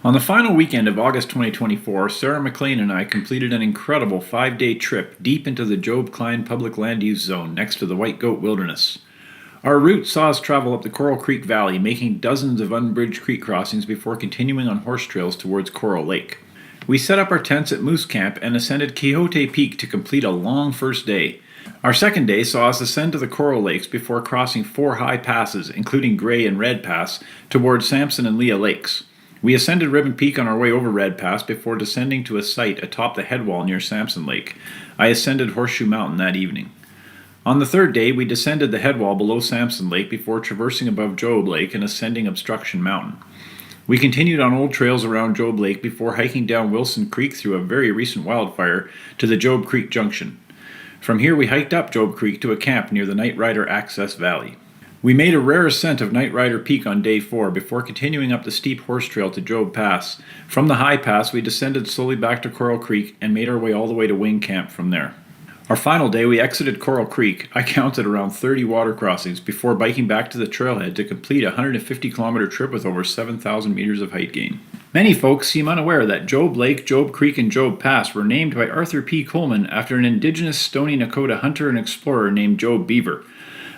On the final weekend of August 2024, Sarah McLean and I completed an incredible 5-day trip deep into the Job Cline Public Land Use Zone next to the White Goat Wilderness. Our route saw us travel up the Coral Creek Valley, making dozens of unbridged creek crossings before continuing on horse trails towards Coral Lake. We set up our tents at Moose Camp and ascended Quixote Peak to complete a long first day. Our second day saw us ascend to the Coral Lakes before crossing 4 high passes, including Gray and Red Pass, towards Sampson and Leah Lakes. We ascended Ribbon Peak on our way over Red Pass before descending to a site atop the headwall near Sampson Lake. I ascended Horseshoe Mountain that evening. On the third day, we descended the headwall below Sampson Lake before traversing above Job Lake and ascending Obstruction Mountain. We continued on old trails around Job Lake before hiking down Wilson Creek through a very recent wildfire to the Job Creek Junction. From here, we hiked up Job Creek to a camp near the Night Rider Access Valley. We made a rare ascent of Night Rider Peak on day 4 before continuing up the steep horse trail to Job Pass. From the high pass, we descended slowly back to Coral Creek and made our way all the way to Wing Camp from there. Our final day, we exited Coral Creek. I counted around 30 water crossings before biking back to the trailhead to complete a 150-kilometer trip with over 7,000 meters of height gain. Many folks seem unaware that Job Lake, Job Creek, and Job Pass were named by Arthur P. Coleman after an indigenous Stoney Nakoda hunter and explorer named Job Beaver.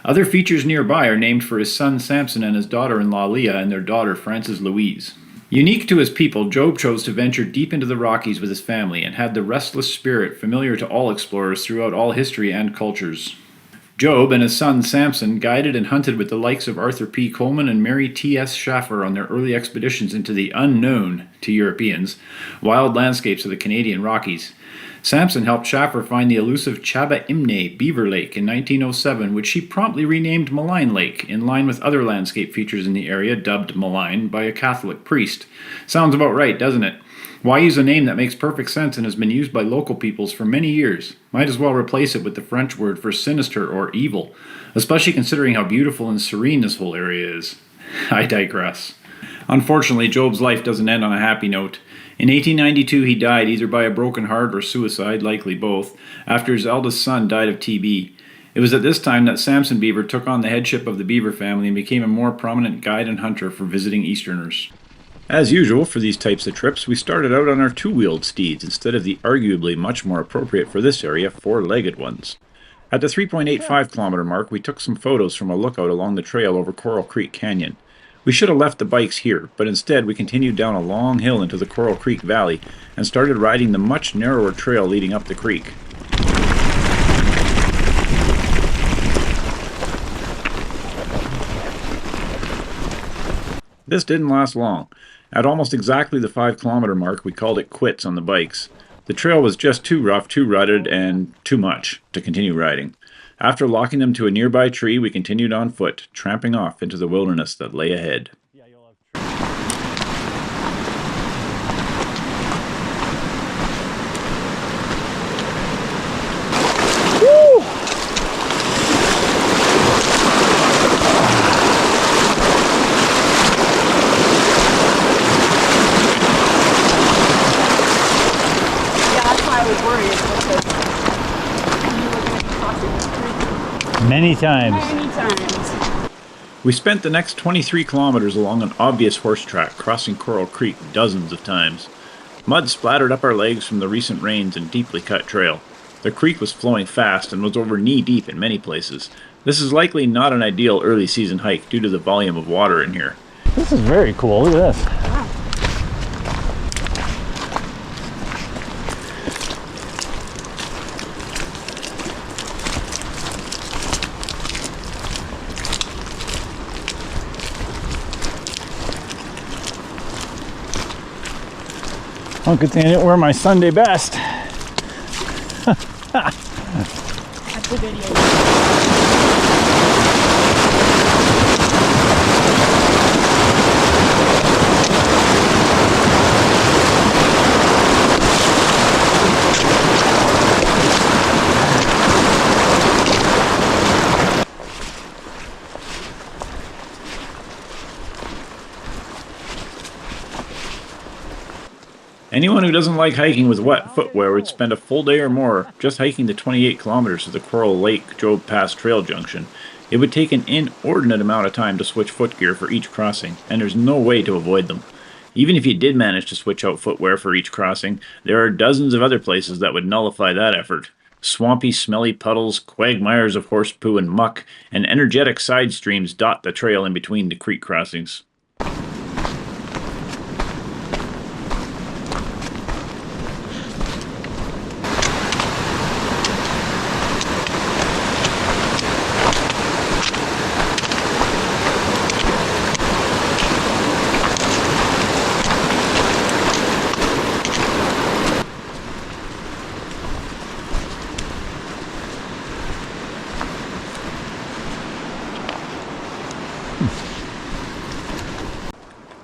Other features nearby are named for his son Samson and his daughter-in-law Leah and their daughter Frances Louise. Unique to his people, Job chose to venture deep into the Rockies with his family and had the restless spirit familiar to all explorers throughout all history and cultures. Job and his son Samson guided and hunted with the likes of Arthur P. Coleman and Mary T.S. Schaffer on their early expeditions into the unknown, to Europeans, wild landscapes of the Canadian Rockies. Samson helped Schaffer find the elusive Chaba Imne Beaver Lake in 1907, which she promptly renamed Malign Lake, in line with other landscape features in the area dubbed Malign by a Catholic priest. Sounds about right, doesn't it? Why use a name that makes perfect sense and has been used by local peoples for many years? Might as well replace it with the French word for sinister or evil, especially considering how beautiful and serene this whole area is. I digress. Unfortunately, Job's life doesn't end on a happy note. In 1892, he died either by a broken heart or suicide, likely both, after his eldest son died of TB. It was at this time that Samson Beaver took on the headship of the Beaver family and became a more prominent guide and hunter for visiting Easterners. As usual for these types of trips, we started out on our 2-wheeled steeds instead of the arguably much more appropriate for this area 4-legged ones. At the 3.85 kilometer mark, we took some photos from a lookout along the trail over Coral Creek Canyon. We should have left the bikes here, but instead we continued down a long hill into the Coral Creek Valley and started riding the much narrower trail leading up the creek. This didn't last long. At almost exactly the 5-kilometer mark, we called it quits on the bikes. The trail was just too rough, too rutted, and too much to continue riding. After locking them to a nearby tree, we continued on foot, tramping off into the wilderness that lay ahead. Many times. We spent the next 23 kilometers along an obvious horse track, crossing Coral Creek dozens of times. Mud splattered up our legs from the recent rains and deeply cut trail. The creek was flowing fast and was over knee-deep in many places. This is likely not an ideal early season hike due to the volume of water in here. This is very cool. Look at this. Oh, good thing I didn't wear my Sunday best. That's the video. Anyone who doesn't like hiking with wet footwear would spend a full day or more just hiking the 28 kilometers to the Coral Lake Job Pass Trail Junction. It would take an inordinate amount of time to switch foot gear for each crossing, and there's no way to avoid them. Even if you did manage to switch out footwear for each crossing, there are dozens of other places that would nullify that effort. Swampy, smelly puddles, quagmires of horse poo and muck, and energetic side streams dot the trail in between the creek crossings.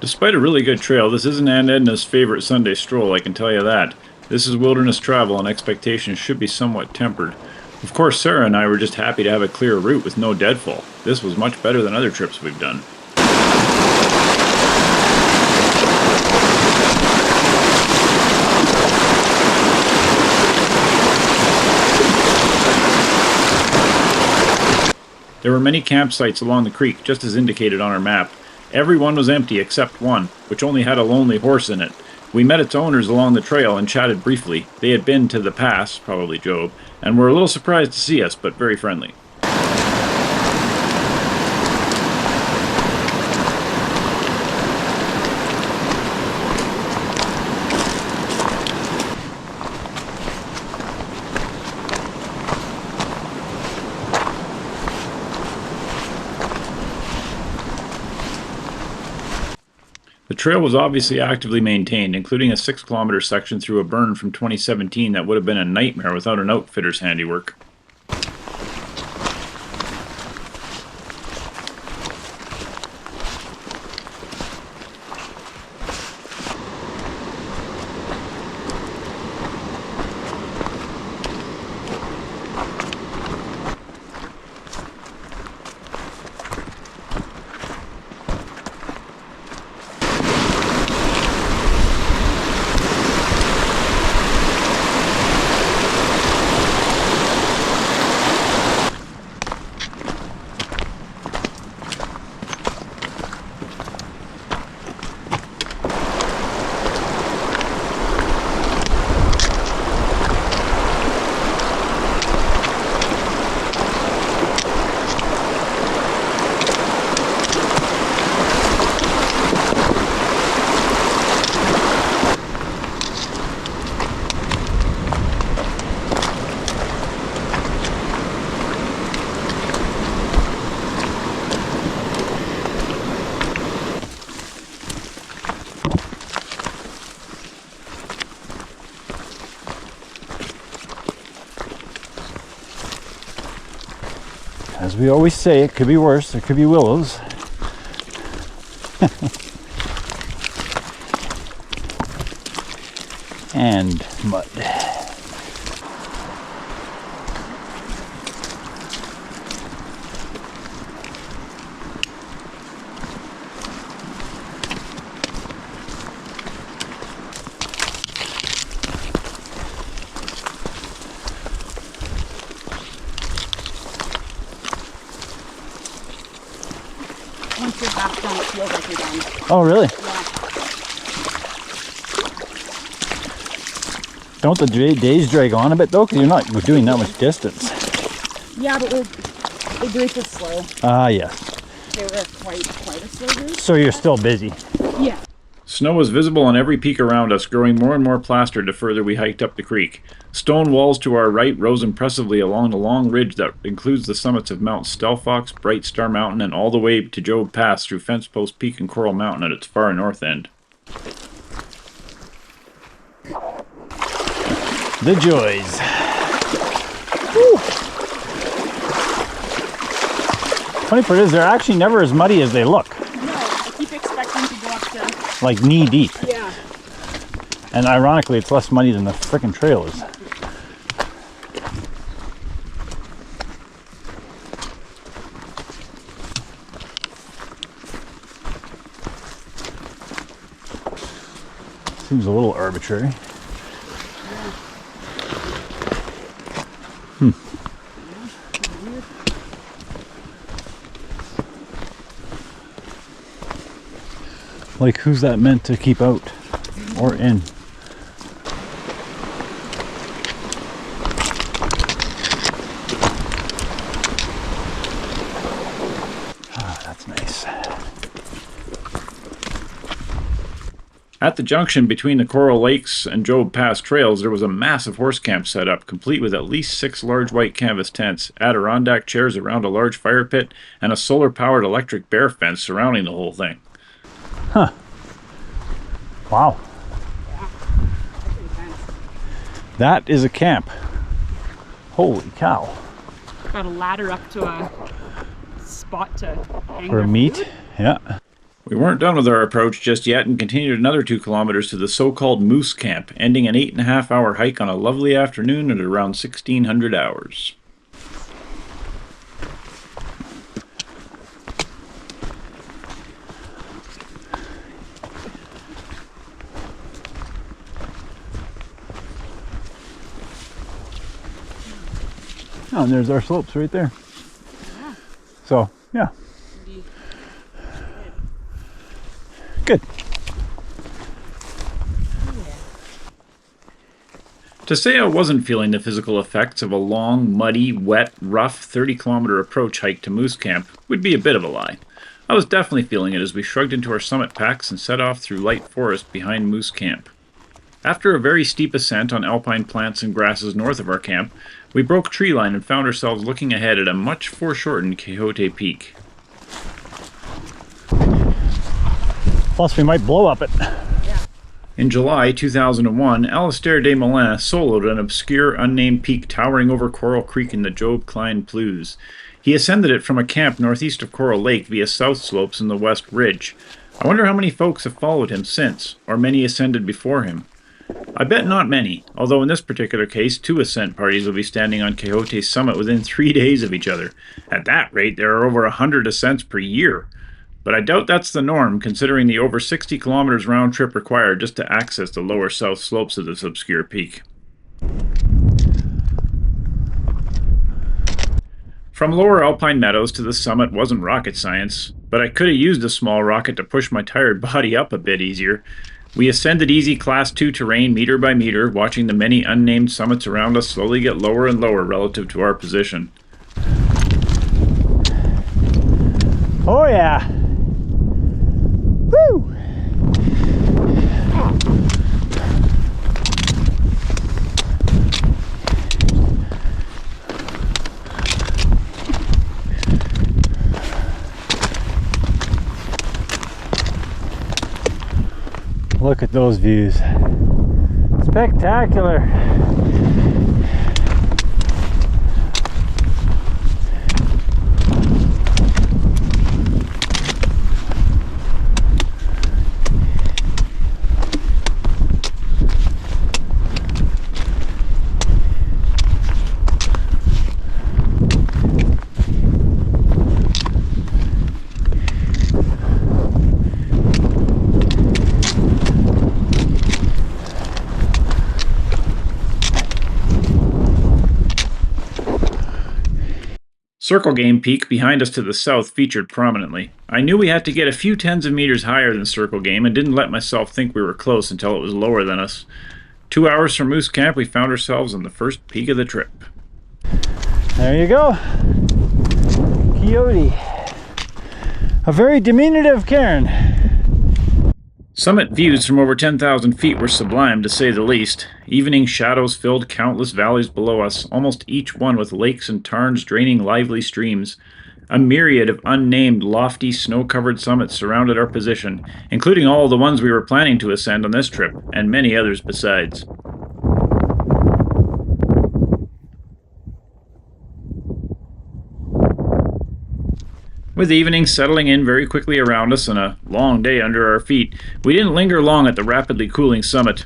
Despite a really good trail, this isn't Aunt Edna's favorite Sunday stroll, I can tell you that. This is wilderness travel and expectations should be somewhat tempered. Of course, Sarah and I were just happy to have a clear route with no deadfall. This was much better than other trips we've done. There were many campsites along the creek, just as indicated on our map. Every one was empty except one, which only had a lonely horse in it. We met its owners along the trail and chatted briefly. They had been to the pass, probably Job, and were a little surprised to see us, but very friendly. The trail was obviously actively maintained, including a 6-kilometer section through a burn from 2017 that would have been a nightmare without an outfitter's handiwork. As we always say, it could be worse. There could be willows. And mud. Once you're half done, it feels like you're done. Oh, really? Yeah. Don't the days drag on a bit though? Because you're not doing that much distance. Yeah, but the group was slow. Ah, yes. They were quite a slow group. So you're still busy. Yeah. Snow was visible on every peak around us, growing more and more plastered the further we hiked up the creek. Stone walls to our right rose impressively along the long ridge that includes the summits of Mount Stelfox, Bright Star Mountain, and all the way to Job Pass through Fence Post Peak and Coral Mountain at its far north end. The joys. Woo. Funny part is they're actually never as muddy as they look. No, I keep expecting to go up to... Like knee deep. Yeah. And ironically, it's less muddy than the frickin' trail is. Seems a little arbitrary. Like, who's that meant to keep out or in? Ah, that's nice. At the junction between the Coral Lakes and Job Pass trails, there was a massive horse camp set up, complete with at least 6 large white canvas tents, Adirondack chairs around a large fire pit, and a solar-powered electric bear fence surrounding the whole thing. Huh. Wow. Yeah, that's intense. That is a camp. Holy cow. Got a ladder up to a spot to hang For their meat? food. Yeah. We weren't done with our approach just yet and continued another 2 kilometers to the so-called Moose Camp, ending an 8.5-hour hike on a lovely afternoon at around 1600 hours. Oh, and there's our slopes right there. Yeah. So, yeah. Pretty Good. To say I wasn't feeling the physical effects of a long, muddy, wet, rough 30-kilometer approach hike to Moose Camp would be a bit of a lie. I was definitely feeling it as we shrugged into our summit packs and set off through light forest behind Moose Camp. After a very steep ascent on alpine plants and grasses north of our camp, we broke tree line and found ourselves looking ahead at a much foreshortened Quixote peak. Plus, we might blow up it. In July 2001, Alistair de Moulin soloed an obscure, unnamed peak towering over Coral Creek in the Job Cline PLUZ. He ascended it from a camp northeast of Coral Lake via south slopes in the West Ridge. I wonder how many folks have followed him since, or many ascended before him. I bet not many, although in this particular case, 2 ascent parties will be standing on Quixote's summit within 3 days of each other. At that rate, there are over 100 ascents per year. But I doubt that's the norm, considering the over 60 kilometers round trip required just to access the lower south slopes of this obscure peak. From lower alpine meadows to the summit wasn't rocket science, but I could have used a small rocket to push my tired body up a bit easier. We ascended easy Class 2 terrain meter by meter, watching the many unnamed summits around us slowly get lower and lower relative to our position. Oh, yeah. Woo! Look at those views. Spectacular. Circle Game Peak behind us to the south featured prominently. I knew we had to get a few tens of meters higher than Circle Game and didn't let myself think we were close until it was lower than us. 2 hours from Moose Camp, we found ourselves on the first peak of the trip. There you go. Quixote. A very diminutive cairn. Summit views from over 10,000 feet were sublime, to say the least. Evening shadows filled countless valleys below us, almost each one with lakes and tarns draining lively streams. A myriad of unnamed, lofty, snow-covered summits surrounded our position, including all the ones we were planning to ascend on this trip, and many others besides. With evening settling in very quickly around us and a long day under our feet, we didn't linger long at the rapidly cooling summit.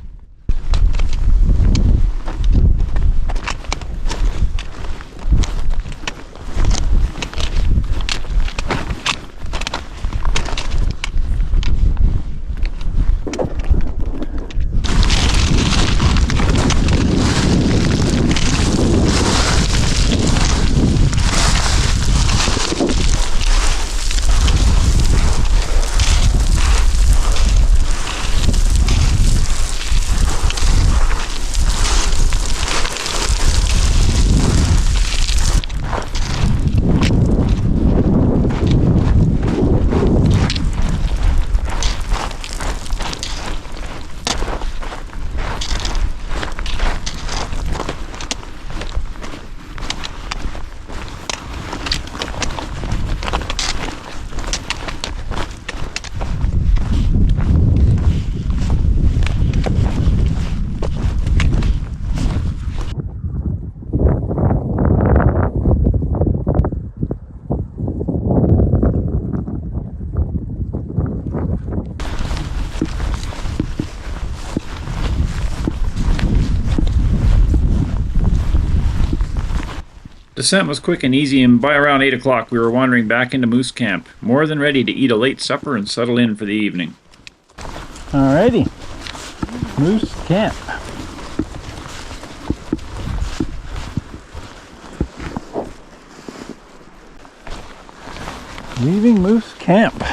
Ascent was quick and easy, and by around 8 o'clock we were wandering back into Moose Camp, more than ready to eat a late supper and settle in for the evening. Alrighty, Moose Camp. Leaving Moose Camp.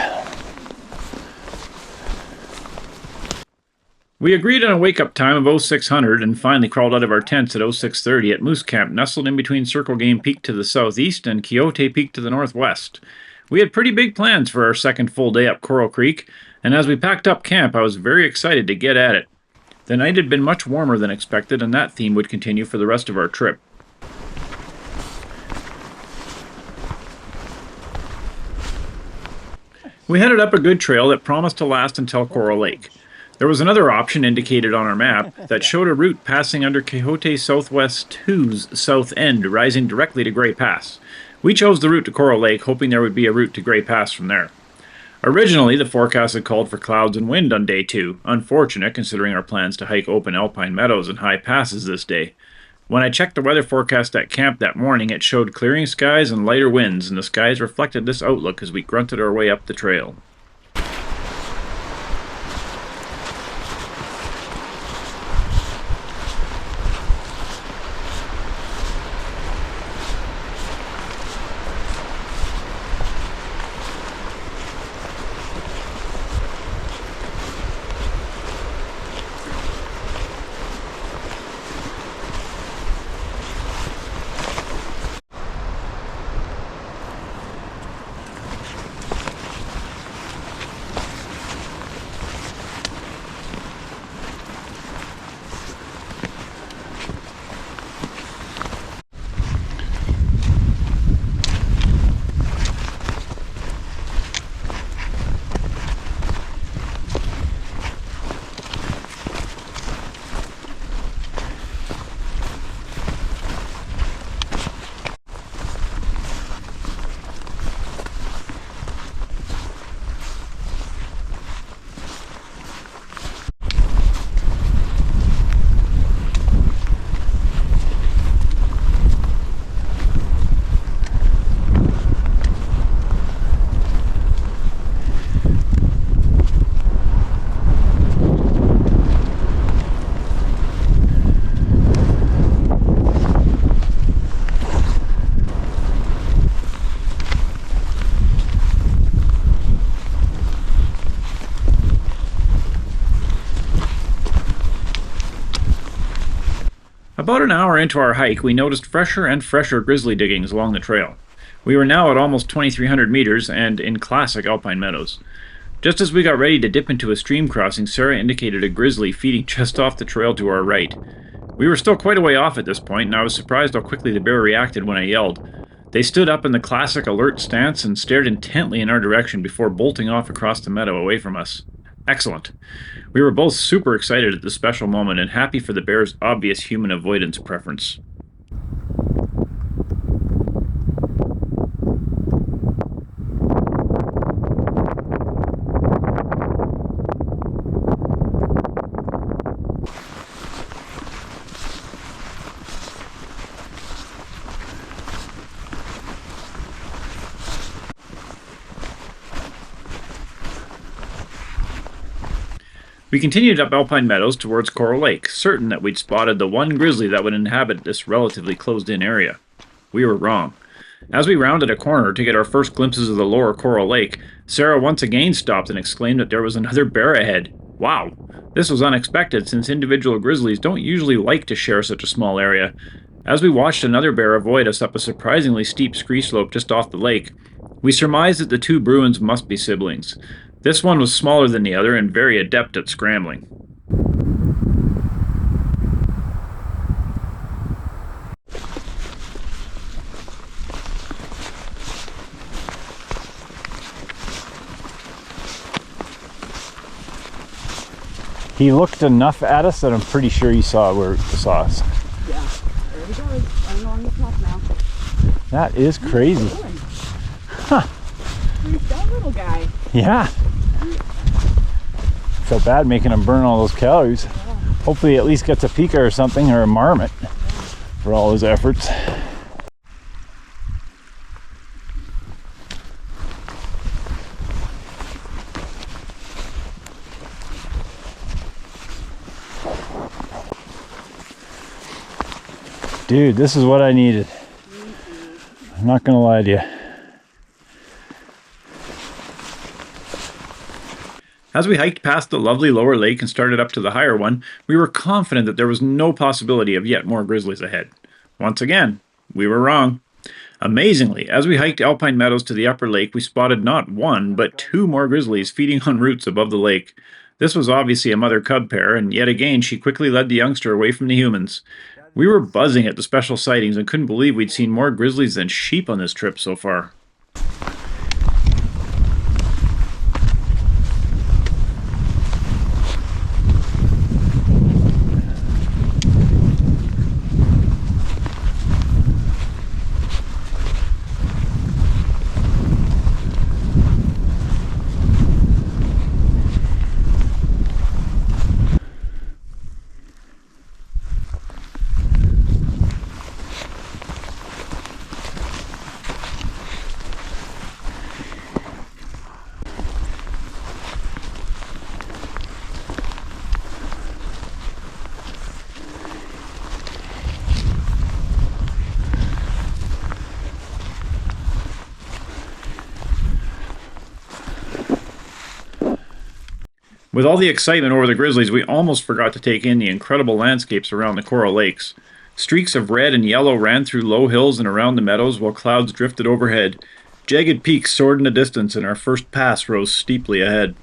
We agreed on a wake-up time of 0600 and finally crawled out of our tents at 0630 at Moose Camp, nestled in between Circle Game Peak to the southeast and Quixote Peak to the northwest. We had pretty big plans for our second full day up Coral Creek, and as we packed up camp, I was very excited to get at it. The night had been much warmer than expected, and that theme would continue for the rest of our trip. We headed up a good trail that promised to last until Coral Lake. There was another option indicated on our map that showed a route passing under Quixote Southwest 2's south end, rising directly to Grey Pass. We chose the route to Coral Lake, hoping there would be a route to Grey Pass from there. Originally, the forecast had called for clouds and wind on day 2, unfortunate considering our plans to hike open alpine meadows and high passes this day. When I checked the weather forecast at camp that morning, it showed clearing skies and lighter winds, and the skies reflected this outlook as we grunted our way up the trail. About an hour into our hike, we noticed fresher and fresher grizzly diggings along the trail. We were now at almost 2,300 meters and in classic alpine meadows. Just as we got ready to dip into a stream crossing, Sarah indicated a grizzly feeding just off the trail to our right. We were still quite a way off at this point, and I was surprised how quickly the bear reacted when I yelled. They stood up in the classic alert stance and stared intently in our direction before bolting off across the meadow away from us. Excellent. We were both super excited at this special moment and happy for the bear's obvious human avoidance preference. We continued up Alpine Meadows towards Coral Lake, certain that we'd spotted the one grizzly that would inhabit this relatively closed-in area. We were wrong. As we rounded a corner to get our first glimpses of the lower Coral Lake, Sarah once again stopped and exclaimed that there was another bear ahead. Wow! This was unexpected since individual grizzlies don't usually like to share such a small area. As we watched another bear avoid us up a surprisingly steep ski slope just off the lake, we surmised that the two Bruins must be siblings. This one was smaller than the other and very adept at scrambling. He looked enough at us that I'm pretty sure he saw us. Yeah, there we go. I'm along the top now. That is crazy. Huh. Who's that little guy? Yeah. Felt bad making him burn all those calories. Yeah. Hopefully he at least gets a pika or something, or a marmot for all his efforts. Dude, this is what I needed. I'm not gonna lie to you. As we hiked past the lovely lower lake and started up to the higher one, we were confident that there was no possibility of yet more grizzlies ahead. Once again, we were wrong. Amazingly, as we hiked alpine meadows to the upper lake, we spotted not one, but two more grizzlies feeding on roots above the lake. This was obviously a mother-cub pair, and yet again she quickly led the youngster away from the humans. We were buzzing at the special sightings and couldn't believe we'd seen more grizzlies than sheep on this trip so far. With all the excitement over the grizzlies, we almost forgot to take in the incredible landscapes around the coral lakes. Streaks of red and yellow ran through low hills and around the meadows while clouds drifted overhead. Jagged peaks soared in the distance and our first pass rose steeply ahead.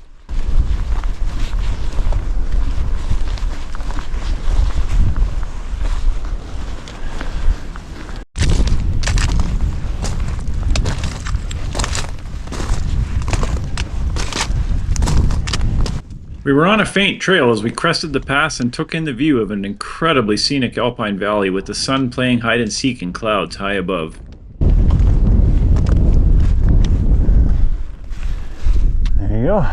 We were on a faint trail as we crested the pass and took in the view of an incredibly scenic alpine valley with the sun playing hide and seek in clouds high above. There you go.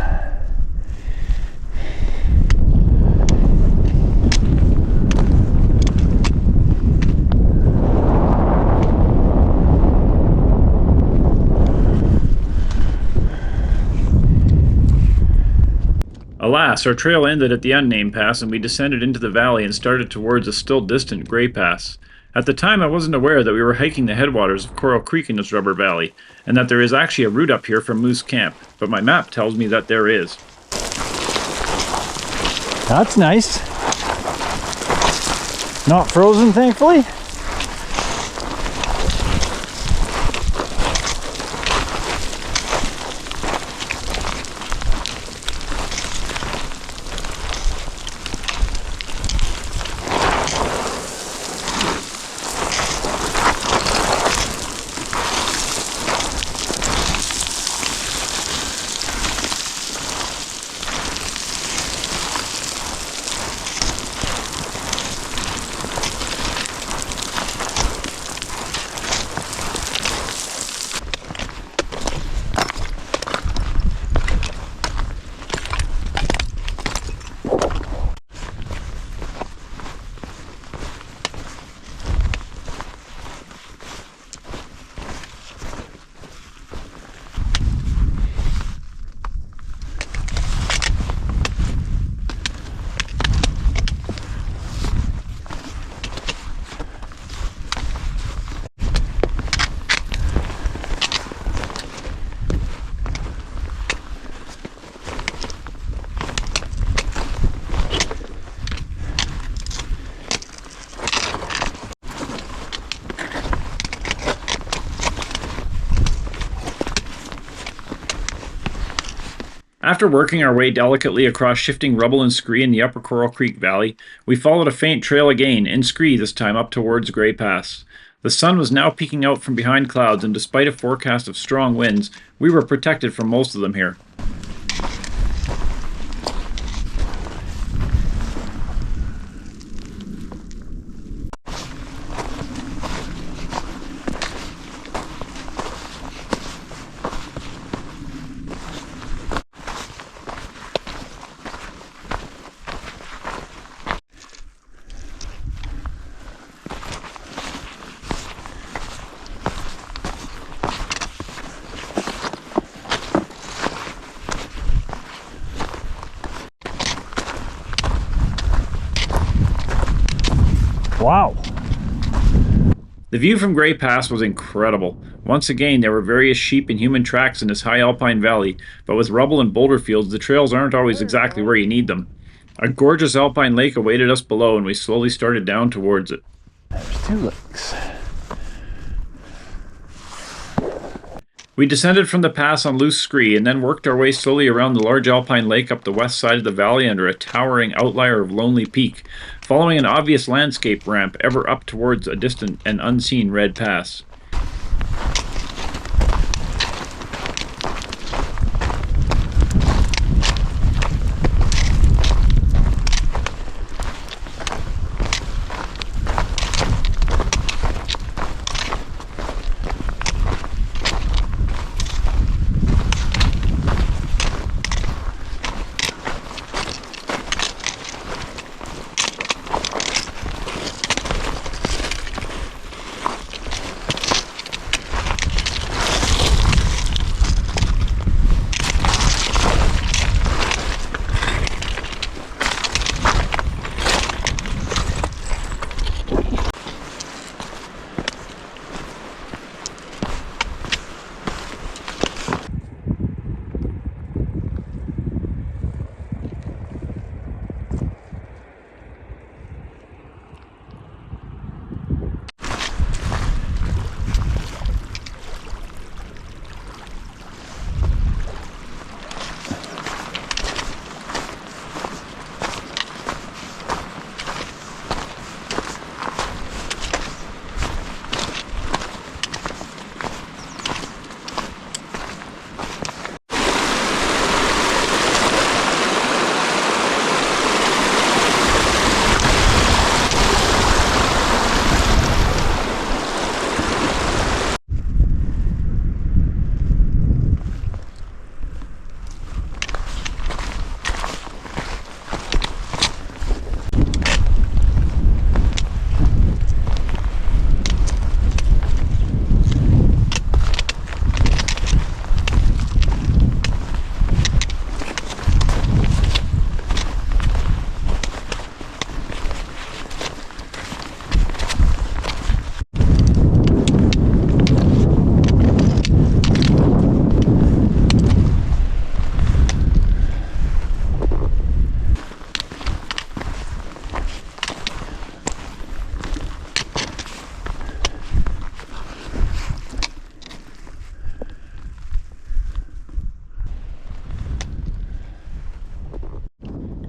Alas, our trail ended at the unnamed pass and we descended into the valley and started towards a still distant Gray Pass. At the time I wasn't aware that we were hiking the headwaters of Coral Creek in this rubber valley, and that there is actually a route up here from Moose Camp, but my map tells me that there is. That's nice. Not frozen, thankfully. After working our way delicately across shifting rubble and scree in the Upper Coral Creek Valley, we followed a faint trail again, in scree this time up towards Gray Pass. The sun was now peeking out from behind clouds, and despite a forecast of strong winds, we were protected from most of them here. Wow. The view from Grey Pass was incredible. Once again, there were various sheep and human tracks in this high alpine valley, but with rubble and boulder fields, the trails aren't always exactly where you need them. A gorgeous alpine lake awaited us below, and we slowly started down towards it. There's 2 lakes. We descended from the pass on loose scree and then worked our way slowly around the large alpine lake up the west side of the valley under a towering outlier of Lonely Peak, following an obvious landscape ramp ever up towards a distant and unseen red pass.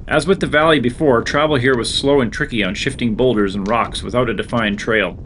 As with the valley before, travel here was slow and tricky on shifting boulders and rocks without a defined trail.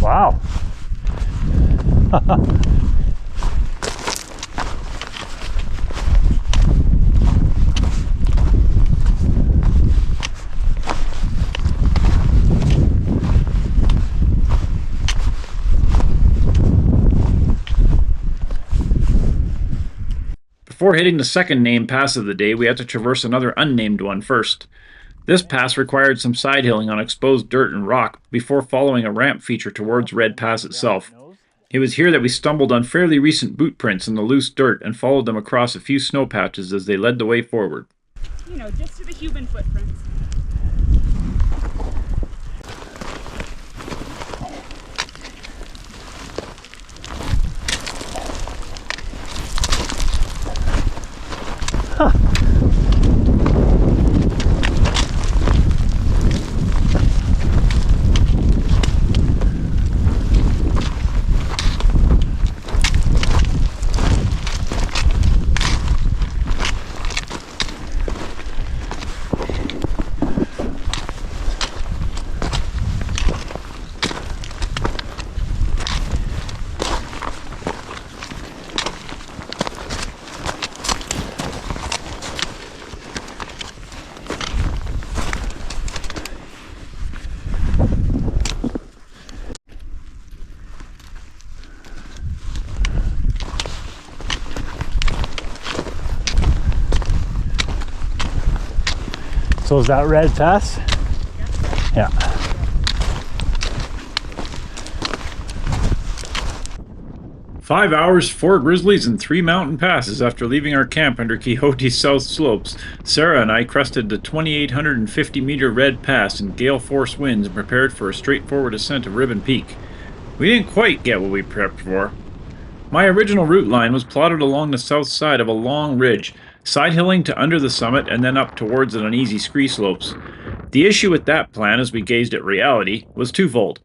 Wow. Before hitting the second named pass of the day, we had to traverse another unnamed one first. This pass required some side hilling on exposed dirt and rock before following a ramp feature towards Red Pass itself. It was here that we stumbled on fairly recent boot prints in the loose dirt and followed them across a few snow patches as they led the way forward. You know, just to the human footprints. So is that Red Pass? Yeah. "5 hours, 4 Grizzlies, and 3 mountain passes after leaving our camp under Quixote's south slopes. Sarah and I crested the 2,850-meter Red Pass in gale-force winds and prepared for a straightforward ascent of Ribbon Peak. We didn't quite get what we prepped for. My original route line was plotted along the south side of a long ridge, side-hilling to under the summit and then up towards an uneasy scree slopes. The issue with that plan, as we gazed at reality, was twofold.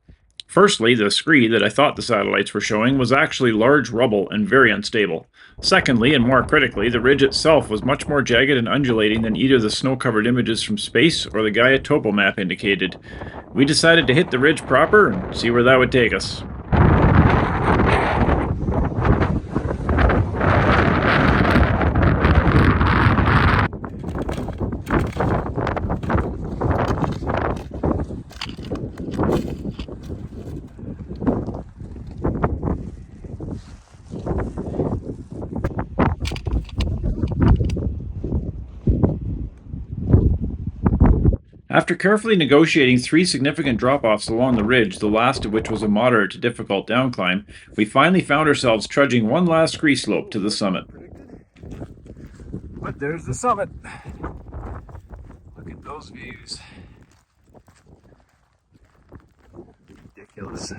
Firstly, the scree that I thought the satellites were showing was actually large rubble and very unstable. Secondly, and more critically, the ridge itself was much more jagged and undulating than either the snow-covered images from space or the Gaia topo map indicated. We decided to hit the ridge proper and see where that would take us. After carefully negotiating 3 significant drop-offs along the ridge, the last of which was a moderate to difficult downclimb, we finally found ourselves trudging one last scree slope to the summit. But there's the summit. Look at those views. Ridiculous.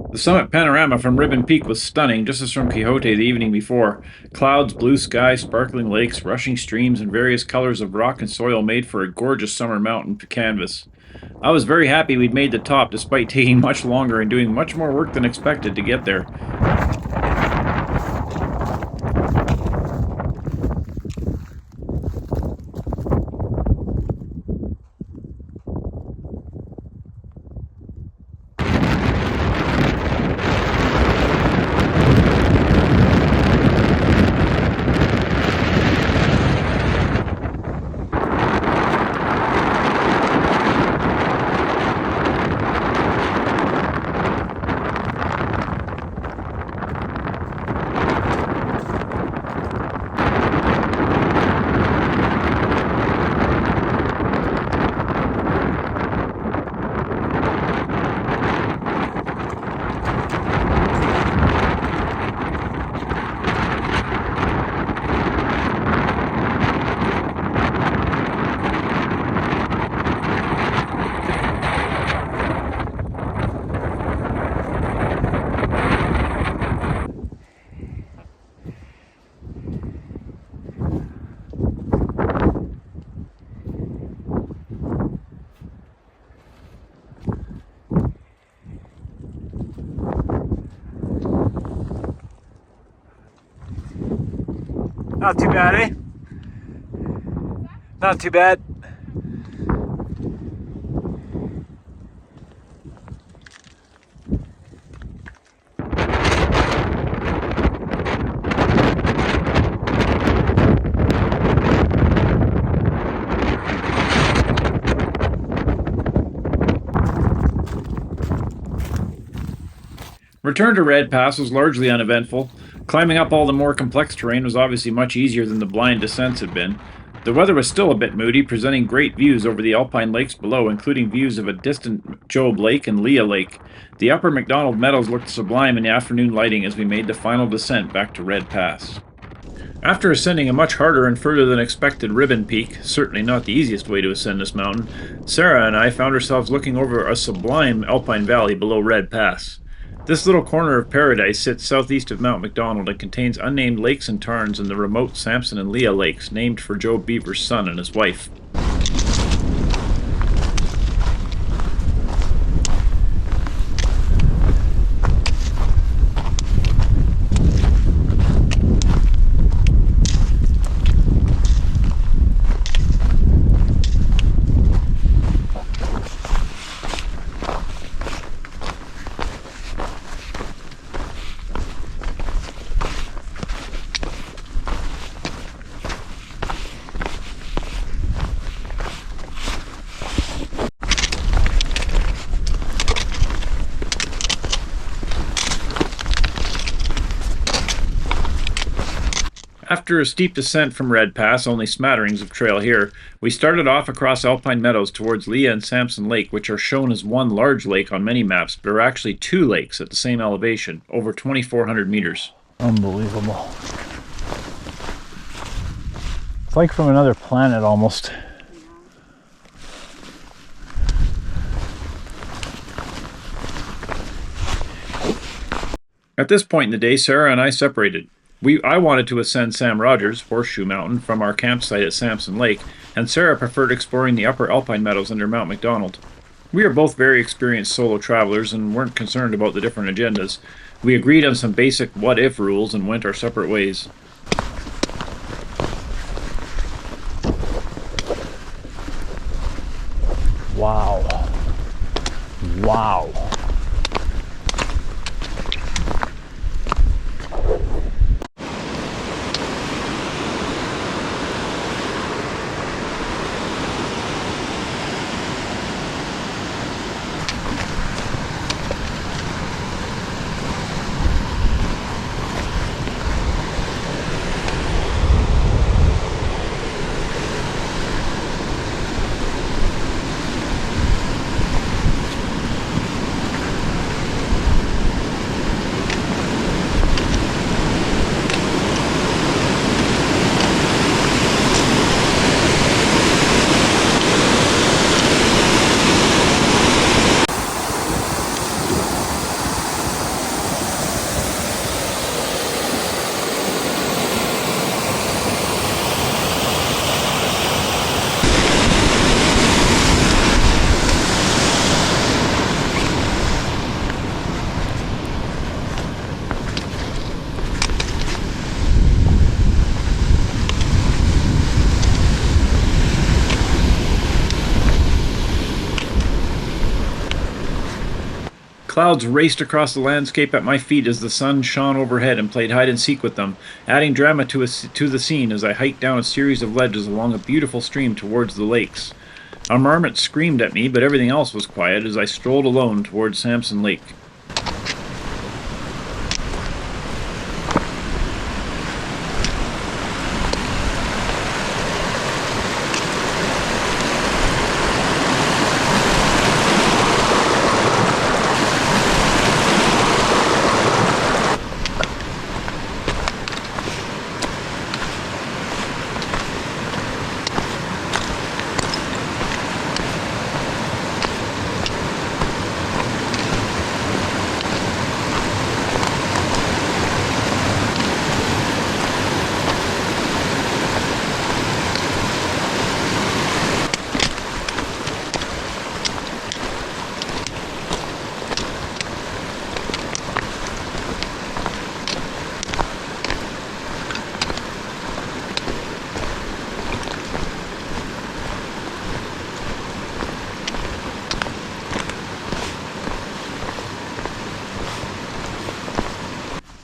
The summit panorama from Ribbon Peak was stunning, just as from Quixote the evening before. Clouds, blue sky, sparkling lakes, rushing streams, and various colors of rock and soil made for a gorgeous summer mountain canvas. I was very happy we'd made the top, despite taking much longer and doing much more work than expected to get there. Not too bad, eh? Not too bad. Return to Red Pass was largely uneventful. Climbing up all the more complex terrain was obviously much easier than the blind descents had been. The weather was still a bit moody, presenting great views over the alpine lakes below, including views of a distant Job Lake and Leah Lake. The upper McDonald meadows looked sublime in the afternoon lighting as we made the final descent back to Red Pass. After ascending a much harder and further than expected Ribbon Peak, certainly not the easiest way to ascend this mountain, Sarah and I found ourselves looking over a sublime alpine valley below Red Pass. This little corner of paradise sits southeast of Mount McDonald and contains unnamed lakes and tarns in the remote Samson and Leah lakes, named for Joe Beaver's son and his wife. After a steep descent from Red Pass, only smatterings of trail here, we started off across alpine meadows towards Leah and Samson Lake, which are shown as one large lake on many maps, but are actually two lakes at the same elevation, over 2,400 meters. Unbelievable. It's like from another planet almost. At this point in the day, Sarah and I separated. I wanted to ascend Sam Rogers, Horseshoe Mountain, from our campsite at Samson Lake, and Sarah preferred exploring the upper alpine meadows under Mount McDonald. We are both very experienced solo travelers and weren't concerned about the different agendas. We agreed on some basic what-if rules and went our separate ways. Wow. Wow. Clouds raced across the landscape at my feet as the sun shone overhead and played hide-and-seek with them, adding drama to the scene as I hiked down a series of ledges along a beautiful stream towards the lakes. A marmot screamed at me, but everything else was quiet as I strolled alone towards Samson Lake.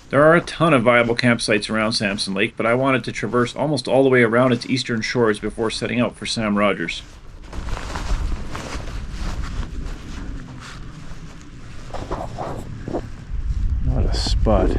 There are a ton of viable campsites around Samson Lake, but I wanted to traverse almost all the way around its eastern shores before setting out for Sam Rogers. What a spot.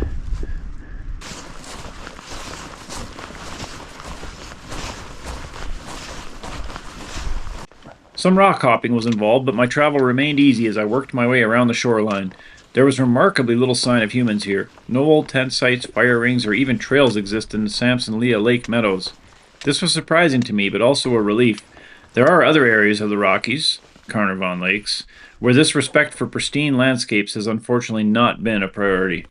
Some rock hopping was involved, but my travel remained easy as I worked my way around the shoreline. There was remarkably little sign of humans here. No old tent sites, fire rings, or even trails exist in the Samson-Leah Lake meadows. This was surprising to me, but also a relief. There are other areas of the Rockies, Carnarvon Lakes, where this respect for pristine landscapes has unfortunately not been a priority.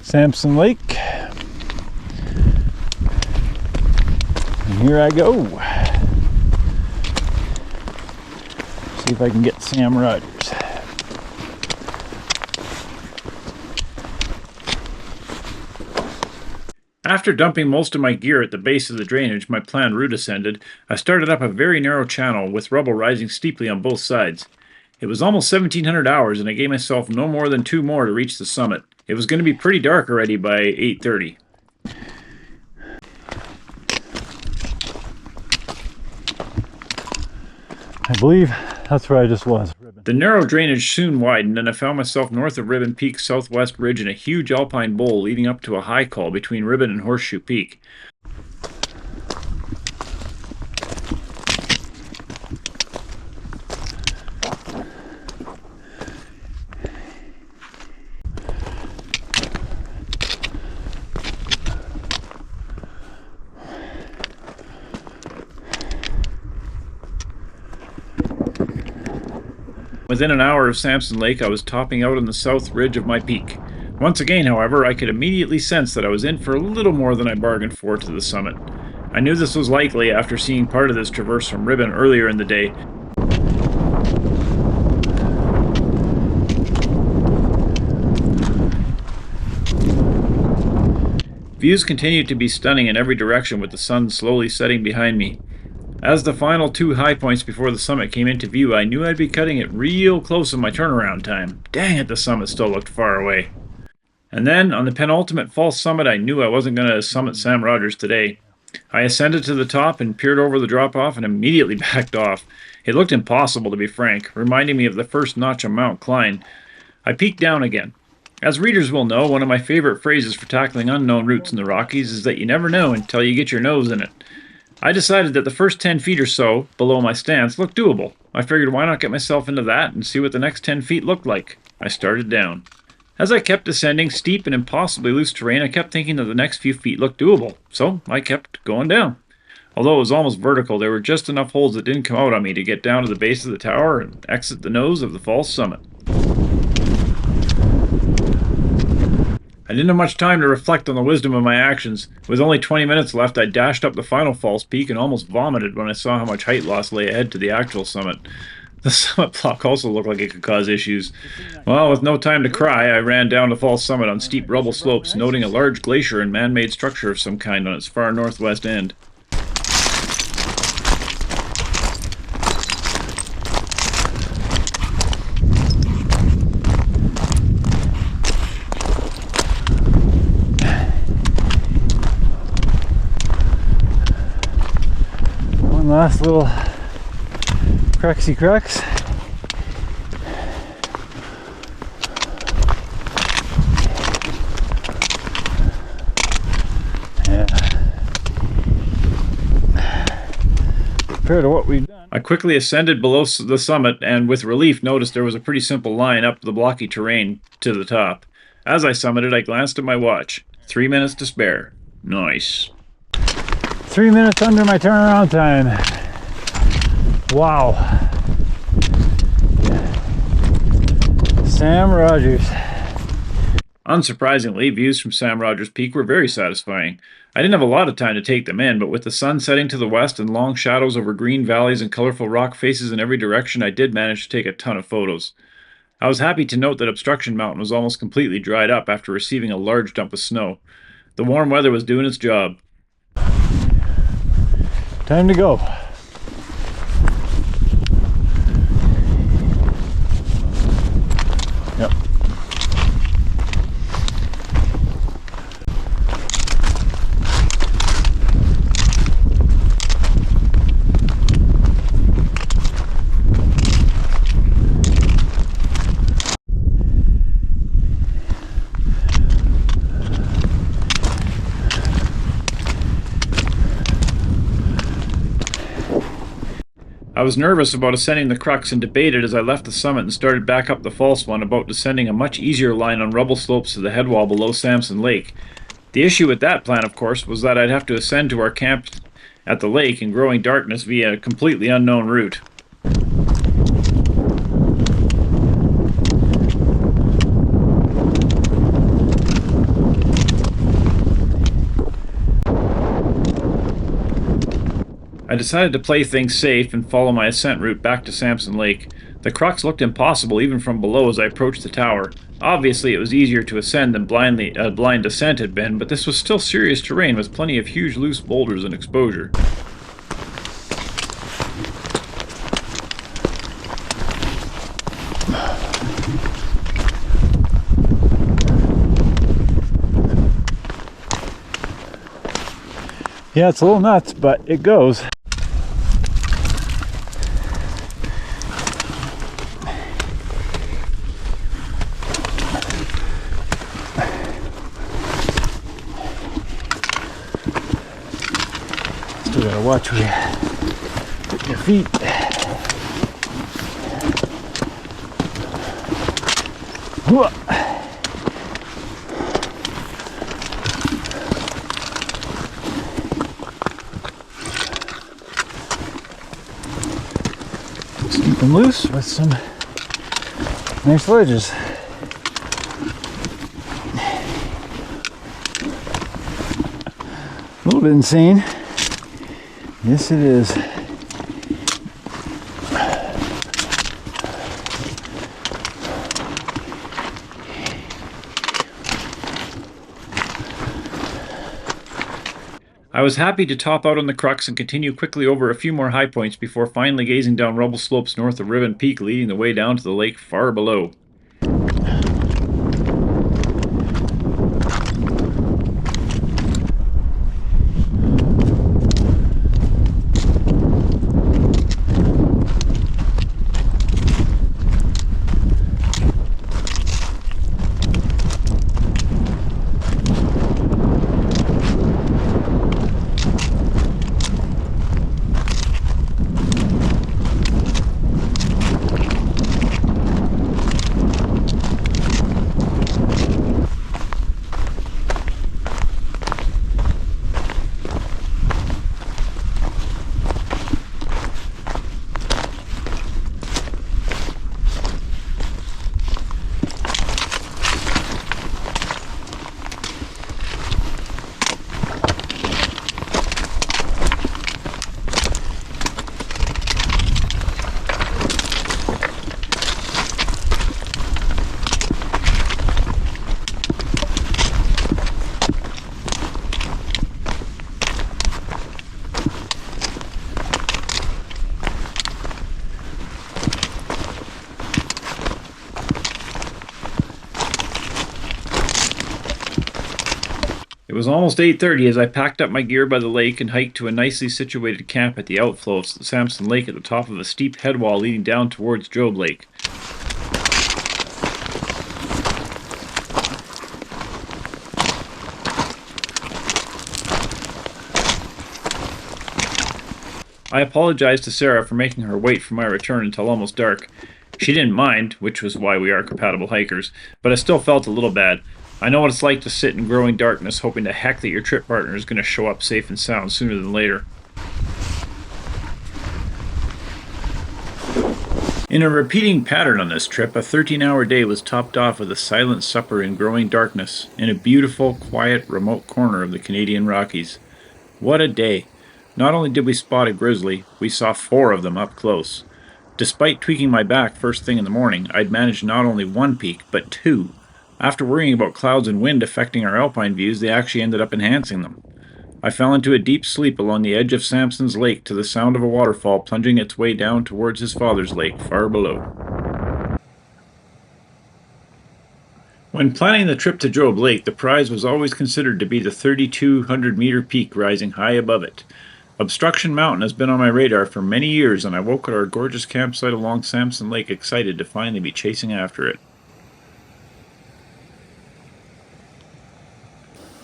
Samson Lake. And here I go. See if I can get Sam Rogers. After dumping most of my gear at the base of the drainage my planned route ascended, I started up a very narrow channel with rubble rising steeply on both sides. It was almost 1700 hours and I gave myself no more than 2 more to reach the summit. It was going to be pretty dark already by 8:30. I believe that's where I just was. The narrow drainage soon widened and I found myself north of Ribbon Peak's southwest ridge in a huge alpine bowl leading up to a high call between Ribbon and Horseshoe Peak. Within an hour of Samson Lake, I was topping out on the south ridge of my peak. Once again, however, I could immediately sense that I was in for a little more than I bargained for to the summit. I knew this was likely after seeing part of this traverse from Ribbon earlier in the day. Views continued to be stunning in every direction with the sun slowly setting behind me. As the final 2 high points before the summit came into view, I knew I'd be cutting it real close on my turnaround time. Dang it, the summit still looked far away. And then, on the penultimate false summit, I knew I wasn't going to summit Sam Rogers today. I ascended to the top and peered over the drop-off and immediately backed off. It looked impossible, to be frank, reminding me of the first notch on Mount Cline. I peeked down again. As readers will know, one of my favorite phrases for tackling unknown routes in the Rockies is that you never know until you get your nose in it. I decided that the first 10 feet or so, below my stance, looked doable. I figured why not get myself into that and see what the next 10 feet looked like. I started down. As I kept descending steep and impossibly loose terrain, I kept thinking that the next few feet looked doable, so I kept going down. Although it was almost vertical, there were just enough holes that didn't come out on me to get down to the base of the tower and exit the nose of the false summit. I didn't have much time to reflect on the wisdom of my actions. With only 20 minutes left, I dashed up the final false peak and almost vomited when I saw how much height loss lay ahead to the actual summit. The summit block also looked like it could cause issues. Well, with no time to cry, I ran down the false summit on steep rubble slopes, noting a large glacier and man-made structure of some kind on its far northwest end. Last little cruxy crux. Yeah. Compared to what we've done. I quickly ascended below the summit and with relief noticed there was a pretty simple line up the blocky terrain to the top. As I summited, I glanced at my watch. 3 minutes to spare. Nice. 3 minutes under my turnaround time. Wow. Sam Rogers. Unsurprisingly, views from Sam Rogers Peak were very satisfying. I didn't have a lot of time to take them in, but with the sun setting to the west and long shadows over green valleys and colorful rock faces in every direction, I did manage to take a ton of photos. I was happy to note that Obstruction Mountain was almost completely dried up after receiving a large dump of snow. The warm weather was doing its job. Time to go. Yep. I was nervous about ascending the crux and debated as I left the summit and started back up the false one about descending a much easier line on rubble slopes to the headwall below Samson Lake. The issue with that plan, of course, was that I'd have to ascend to our camp at the lake in growing darkness via a completely unknown route. I decided to play things safe and follow my ascent route back to Samson Lake. The crux looked impossible even from below as I approached the tower. Obviously, it was easier to ascend than blind descent had been, but this was still serious terrain with plenty of huge loose boulders and exposure. Yeah, it's a little nuts, but it goes. Still gotta watch where you put your feet. Whoa. Keep them loose with some nice ledges. A little bit insane. Yes, it is. I was happy to top out on the crux and continue quickly over a few more high points before finally gazing down rubble slopes north of Ribbon Peak, leading the way down to the lake far below. It was almost 8:30 as I packed up my gear by the lake and hiked to a nicely situated camp at the outflow of Samson Lake at the top of a steep headwall leading down towards Job Lake. I apologized to Sarah for making her wait for my return until almost dark. She didn't mind, which was why we are compatible hikers, but I still felt a little bad. I know what it's like to sit in growing darkness hoping to heck that your trip partner is going to show up safe and sound sooner than later. In a repeating pattern on this trip, a 13-hour day was topped off with a silent supper in growing darkness in a beautiful, quiet, remote corner of the Canadian Rockies. What a day! Not only did we spot a grizzly, we saw 4 of them up close. Despite tweaking my back first thing in the morning, I'd managed not only 1 peak, but 2. After worrying about clouds and wind affecting our alpine views, they actually ended up enhancing them. I fell into a deep sleep along the edge of Samson's Lake to the sound of a waterfall plunging its way down towards his father's lake far below. When planning the trip to Job Lake, the prize was always considered to be the 3,200-meter peak rising high above it. Obstruction Mountain has been on my radar for many years, and I woke at our gorgeous campsite along Samson Lake excited to finally be chasing after it.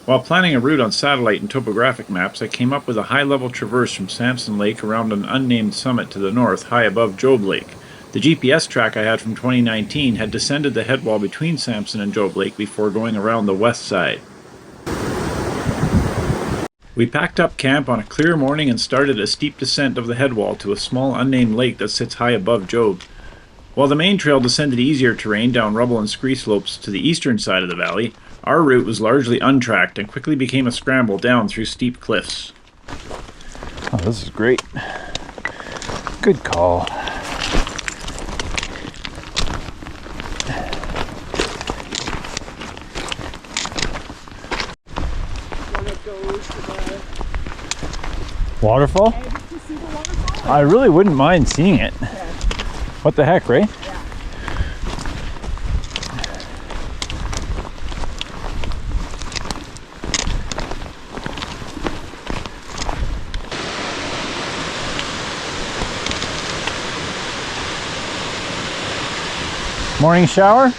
While planning a route on satellite and topographic maps, I came up with a high-level traverse from Samson Lake around an unnamed summit to the north, high above Job Lake. The GPS track I had from 2019 had descended the headwall between Samson and Job Lake before going around the west side. We packed up camp on a clear morning and started a steep descent of the headwall to a small unnamed lake that sits high above Job. While the main trail descended easier terrain down rubble and scree slopes to the eastern side of the valley, our route was largely untracked and quickly became a scramble down through steep cliffs. Oh, this is great. Good call. go to the Waterfall? edge to see the waterfall. I really wouldn't mind seeing it. Yeah. What the heck, right? Yeah. Morning shower?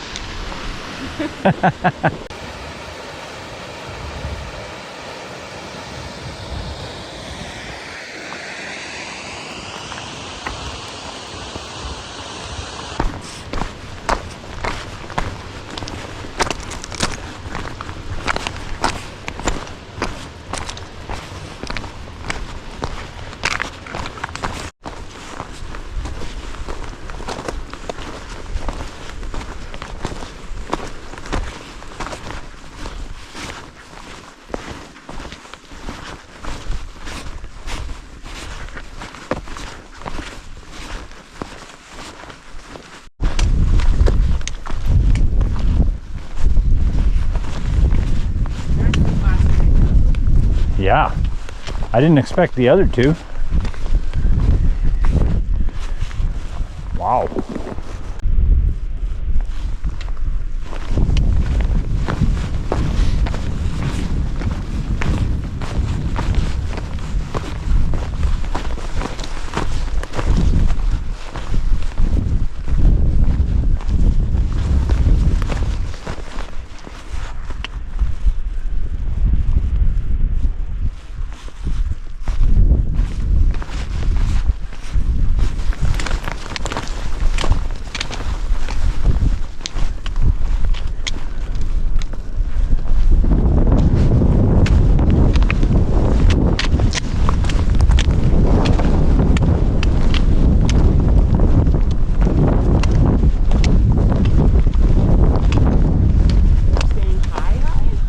Yeah, I didn't expect the other two. Wow.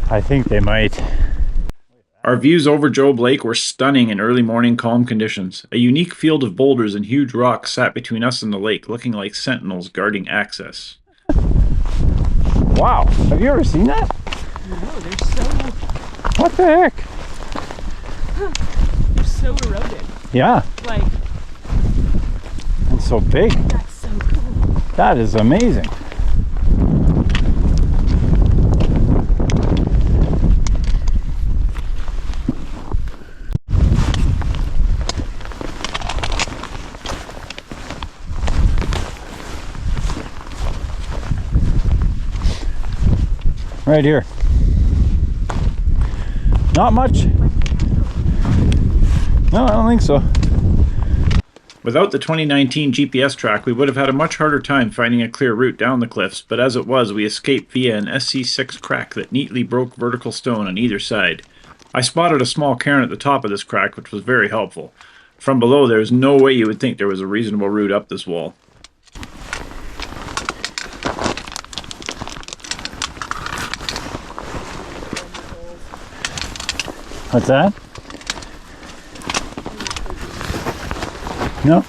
I think they might. Our views over Job Lake were stunning in early morning calm conditions. A unique field of boulders and huge rocks sat between us and the lake, looking like sentinels guarding access. Wow, have you ever seen that? No, they're so... What the heck? They're so eroded. Yeah, Like, and so big. that's so cool. That is amazing. Right here. Not much. No, I don't think so. Without the 2019 GPS track, we would have had a much harder time finding a clear route down the cliffs, but as it was, we escaped via an SC6 crack that neatly broke vertical stone on either side. I spotted a small cairn at the top of this crack, which was very helpful. From below, there is no way you would think there was a reasonable route up this wall. What's that? No?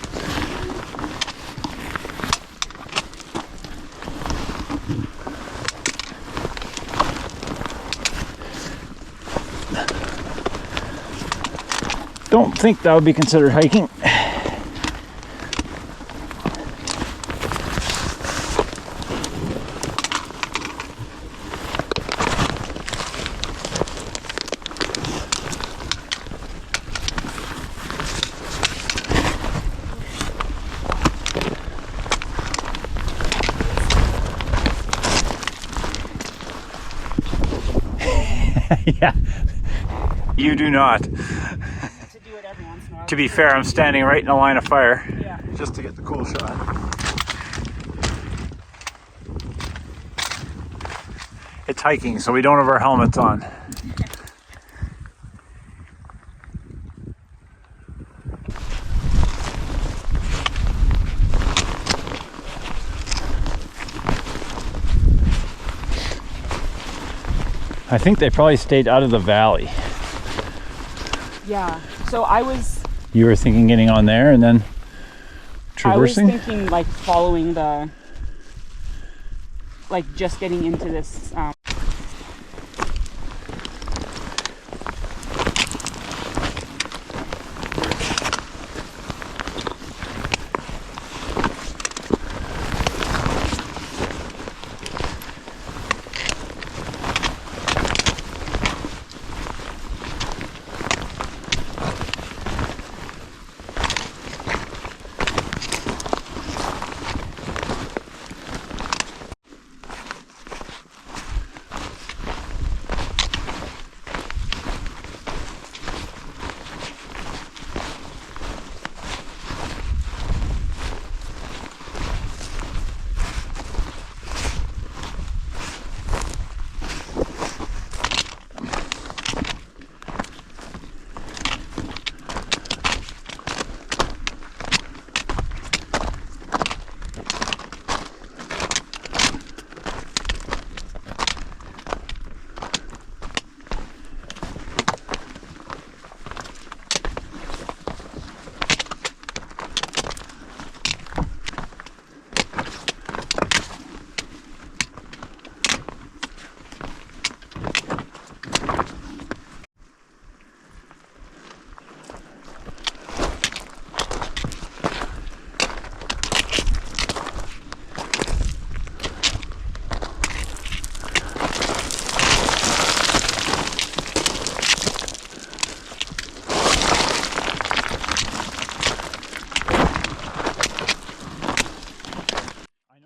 Don't think that would be considered hiking. Yeah, you do not. To do it every once in a while. To be fair, I'm standing right in a line of fire. Yeah. Just to get the cool shot. It's hiking, so we don't have our helmets on. I think they probably stayed out of the valley. Yeah. So I was You were thinking getting on there and then traversing? I was thinking like following the, like just getting into this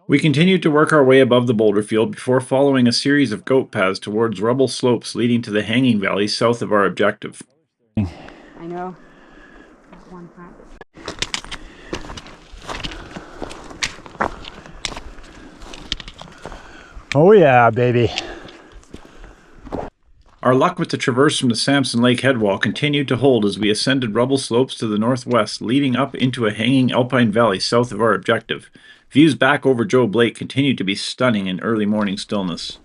We continued to work our way above the boulder field before following a series of goat paths towards rubble slopes leading to the hanging valley south of our objective. I know. That one hat. Oh yeah, baby. Our luck with the traverse from the Samson Lake headwall continued to hold as we ascended rubble slopes to the northwest, leading up into a hanging alpine valley south of our objective. Views back over Job Lake continued to be stunning in early morning stillness.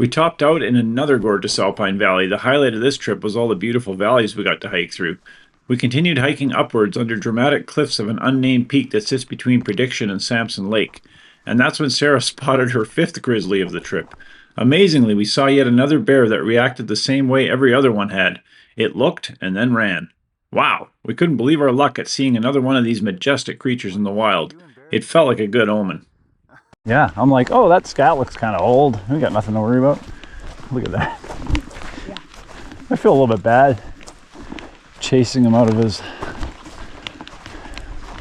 We topped out in another gorgeous alpine valley. The highlight of this trip was all the beautiful valleys we got to hike through. We continued hiking upwards under dramatic cliffs of an unnamed peak that sits between Prediction and Samson Lake. And that's when Sarah spotted her 5th grizzly of the trip. Amazingly, we saw yet another bear that reacted the same way every other one had. It looked and then ran. Wow, we couldn't believe our luck at seeing another one of these majestic creatures in the wild. It felt like a good omen. Yeah, I'm like, oh, that scat looks kind of old. We got nothing to worry about. Look at that. Yeah. I feel a little bit bad chasing him out of his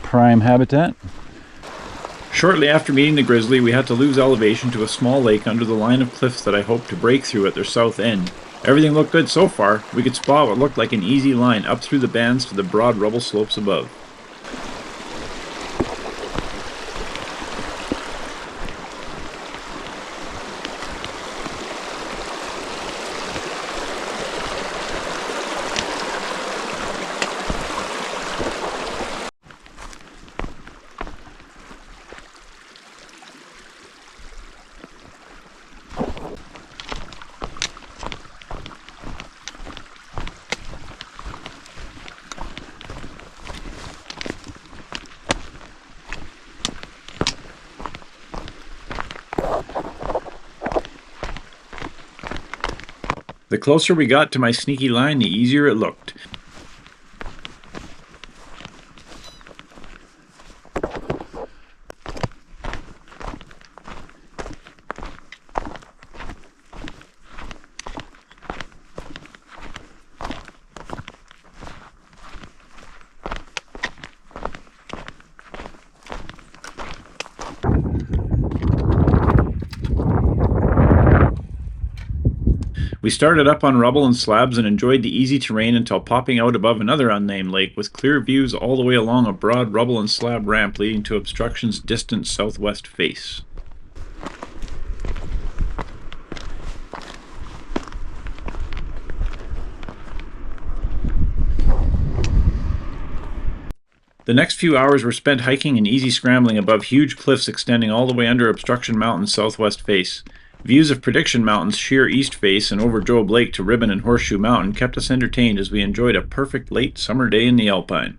prime habitat. Shortly after meeting the grizzly, we had to lose elevation to a small lake under the line of cliffs that I hoped to break through at their south end. Everything looked good so far. We could spot what looked like an easy line up through the bands to the broad rubble slopes above. The closer we got to my sneaky line, the easier it looked. We started up on rubble and slabs and enjoyed the easy terrain until popping out above another unnamed lake with clear views all the way along a broad rubble and slab ramp leading to Obstruction's distant southwest face. The next few hours were spent hiking and easy scrambling above huge cliffs extending all the way under Obstruction Mountain's southwest face. Views of Prediction Mountain's sheer east face and over Job Lake to Ribbon and Horseshoe Mountain kept us entertained as we enjoyed a perfect late summer day in the alpine.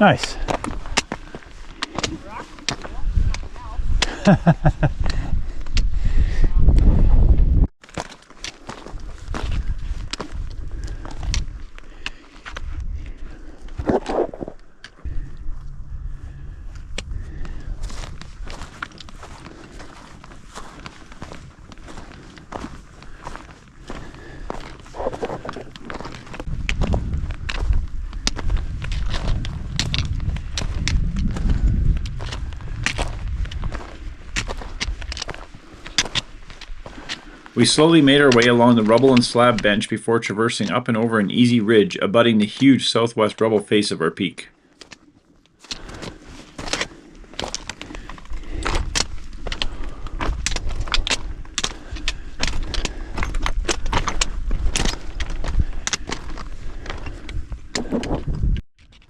Nice. We slowly made our way along the rubble and slab bench before traversing up and over an easy ridge abutting the huge southwest rubble face of our peak.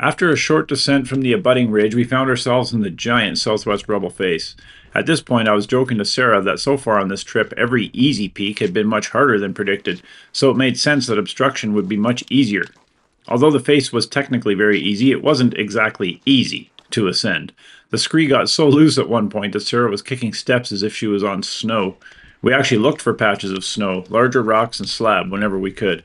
After a short descent from the abutting ridge, we found ourselves in the giant southwest rubble face. At this point, I was joking to Sarah that so far on this trip, every easy peak had been much harder than predicted, so it made sense that obstruction would be much easier. Although the face was technically very easy, it wasn't exactly easy to ascend. The scree got so loose at one point that Sarah was kicking steps as if she was on snow. We actually looked for patches of snow, larger rocks and slab whenever we could.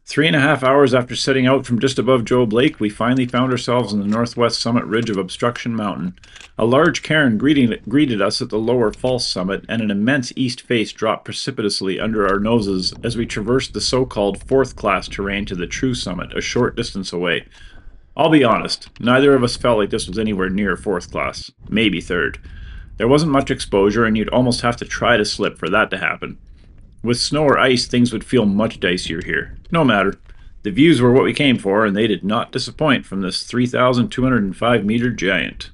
Three and a half hours after setting out from just above Job Lake, we finally found ourselves on the northwest summit ridge of Obstruction Mountain. A large cairn greeted us at the lower false summit, and an immense east face dropped precipitously under our noses as we traversed the so-called fourth-class terrain to the true summit, a short distance away. I'll be honest, neither of us felt like this was anywhere near fourth class, maybe third. There wasn't much exposure, and you'd almost have to try to slip for that to happen. With snow or ice, things would feel much dicier here. No matter. The views were what we came for, and they did not disappoint from this 3,205-meter giant.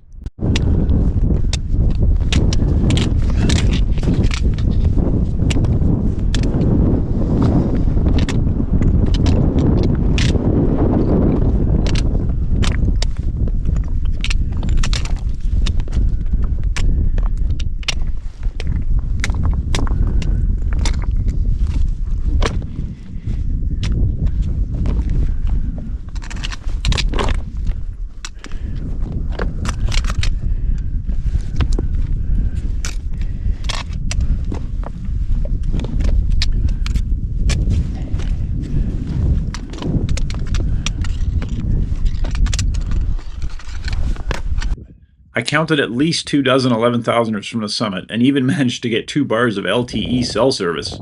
I counted at least 24 11,000ers from the summit, and even managed to get 2 bars of LTE cell service.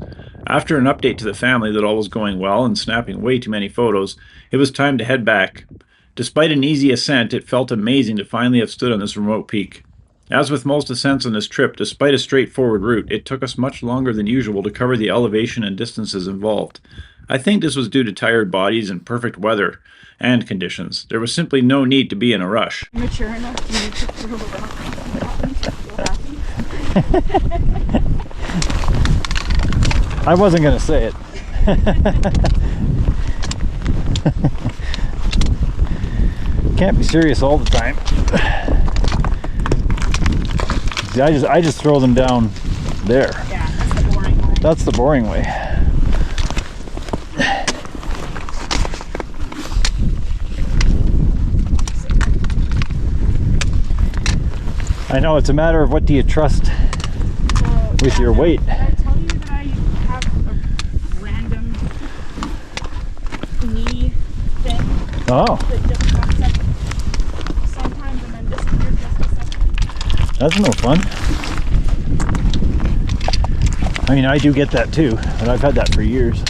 After an update to the family that all was going well and snapping way too many photos, it was time to head back. Despite an easy ascent, it felt amazing to finally have stood on this remote peak. As with most ascents on this trip, despite a straightforward route, it took us much longer than usual to cover the elevation and distances involved. I think this was due to tired bodies and perfect weather and conditions. There was simply no need to be in a rush. Mature enough for you to throw a rock on the happy? I wasn't going to say it. Can't be serious all the time. See, I just throw them down there. Yeah, that's the boring way. That's the boring way. I know, it's a matter of what do you trust with your weight. Did I tell you that I have a random knee thing Oh, that just pops up sometimes and then disappears just a second? that's no fun. I mean, I do get that too, and I've had that for years.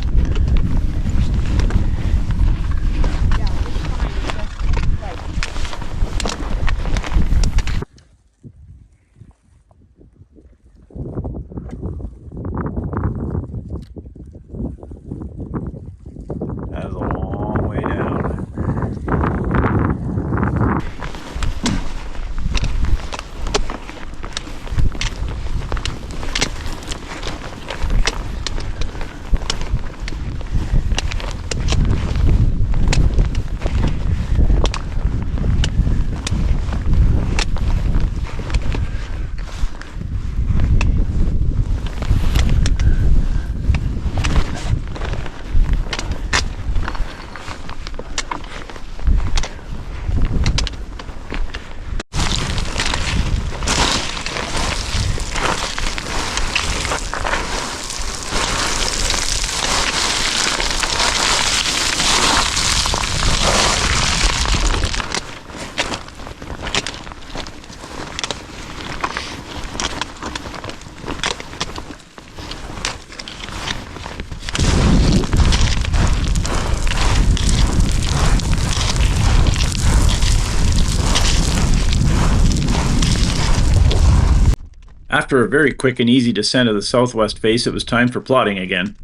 Yeah, it's fine. It's just That is a long way down. After a very quick and easy descent of the southwest face, it was time for plotting again.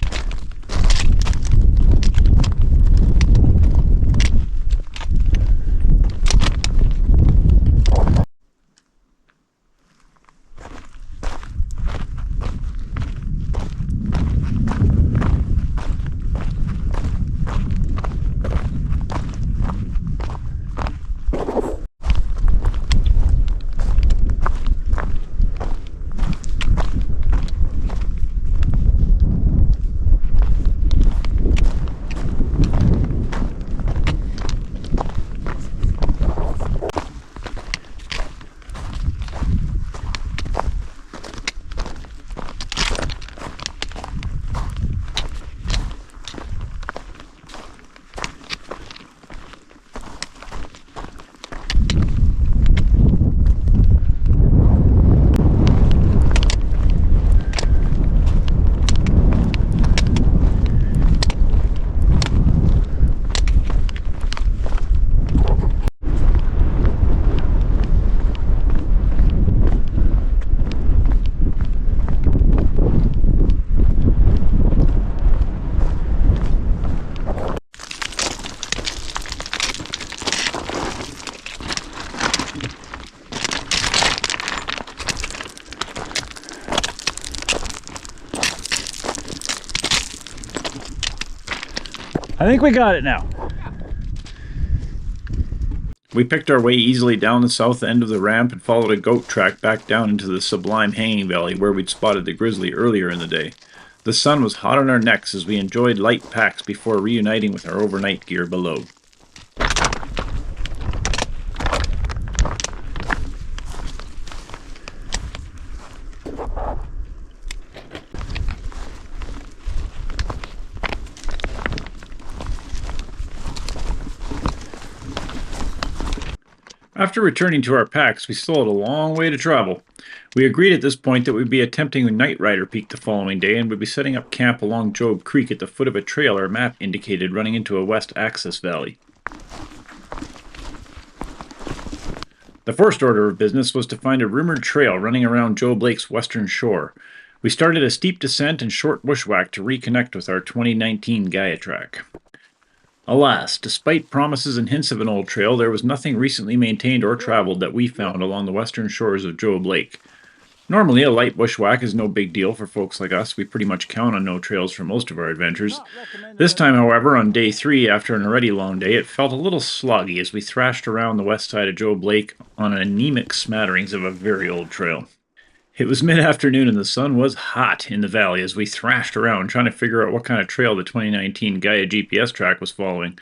I think we got it now. We picked our way easily down the south end of the ramp and followed a goat track back down into the sublime hanging valley where we'd spotted the grizzly earlier in the day. The sun was hot on our necks as we enjoyed light packs before reuniting with our overnight gear below. After returning to our packs, we still had a long way to travel. We agreed at this point that we'd be attempting Night Rider Peak the following day and would be setting up camp along Job Creek at the foot of a trail our map indicated running into a west access valley. The first order of business was to find a rumored trail running around Job Lake's western shore. We started a steep descent and short bushwhack to reconnect with our 2019 Gaia track. Alas, despite promises and hints of an old trail, there was nothing recently maintained or traveled that we found along the western shores of Job Lake. Normally, a light bushwhack is no big deal for folks like us. We pretty much count on no trails for most of our adventures. This time, however, on day 3, after an already long day, it felt a little sloggy as we thrashed around the west side of Job Lake on anemic smatterings of a very old trail. It was mid-afternoon and the sun was hot in the valley as we thrashed around trying to figure out what kind of trail the 2019 Gaia GPS track was following.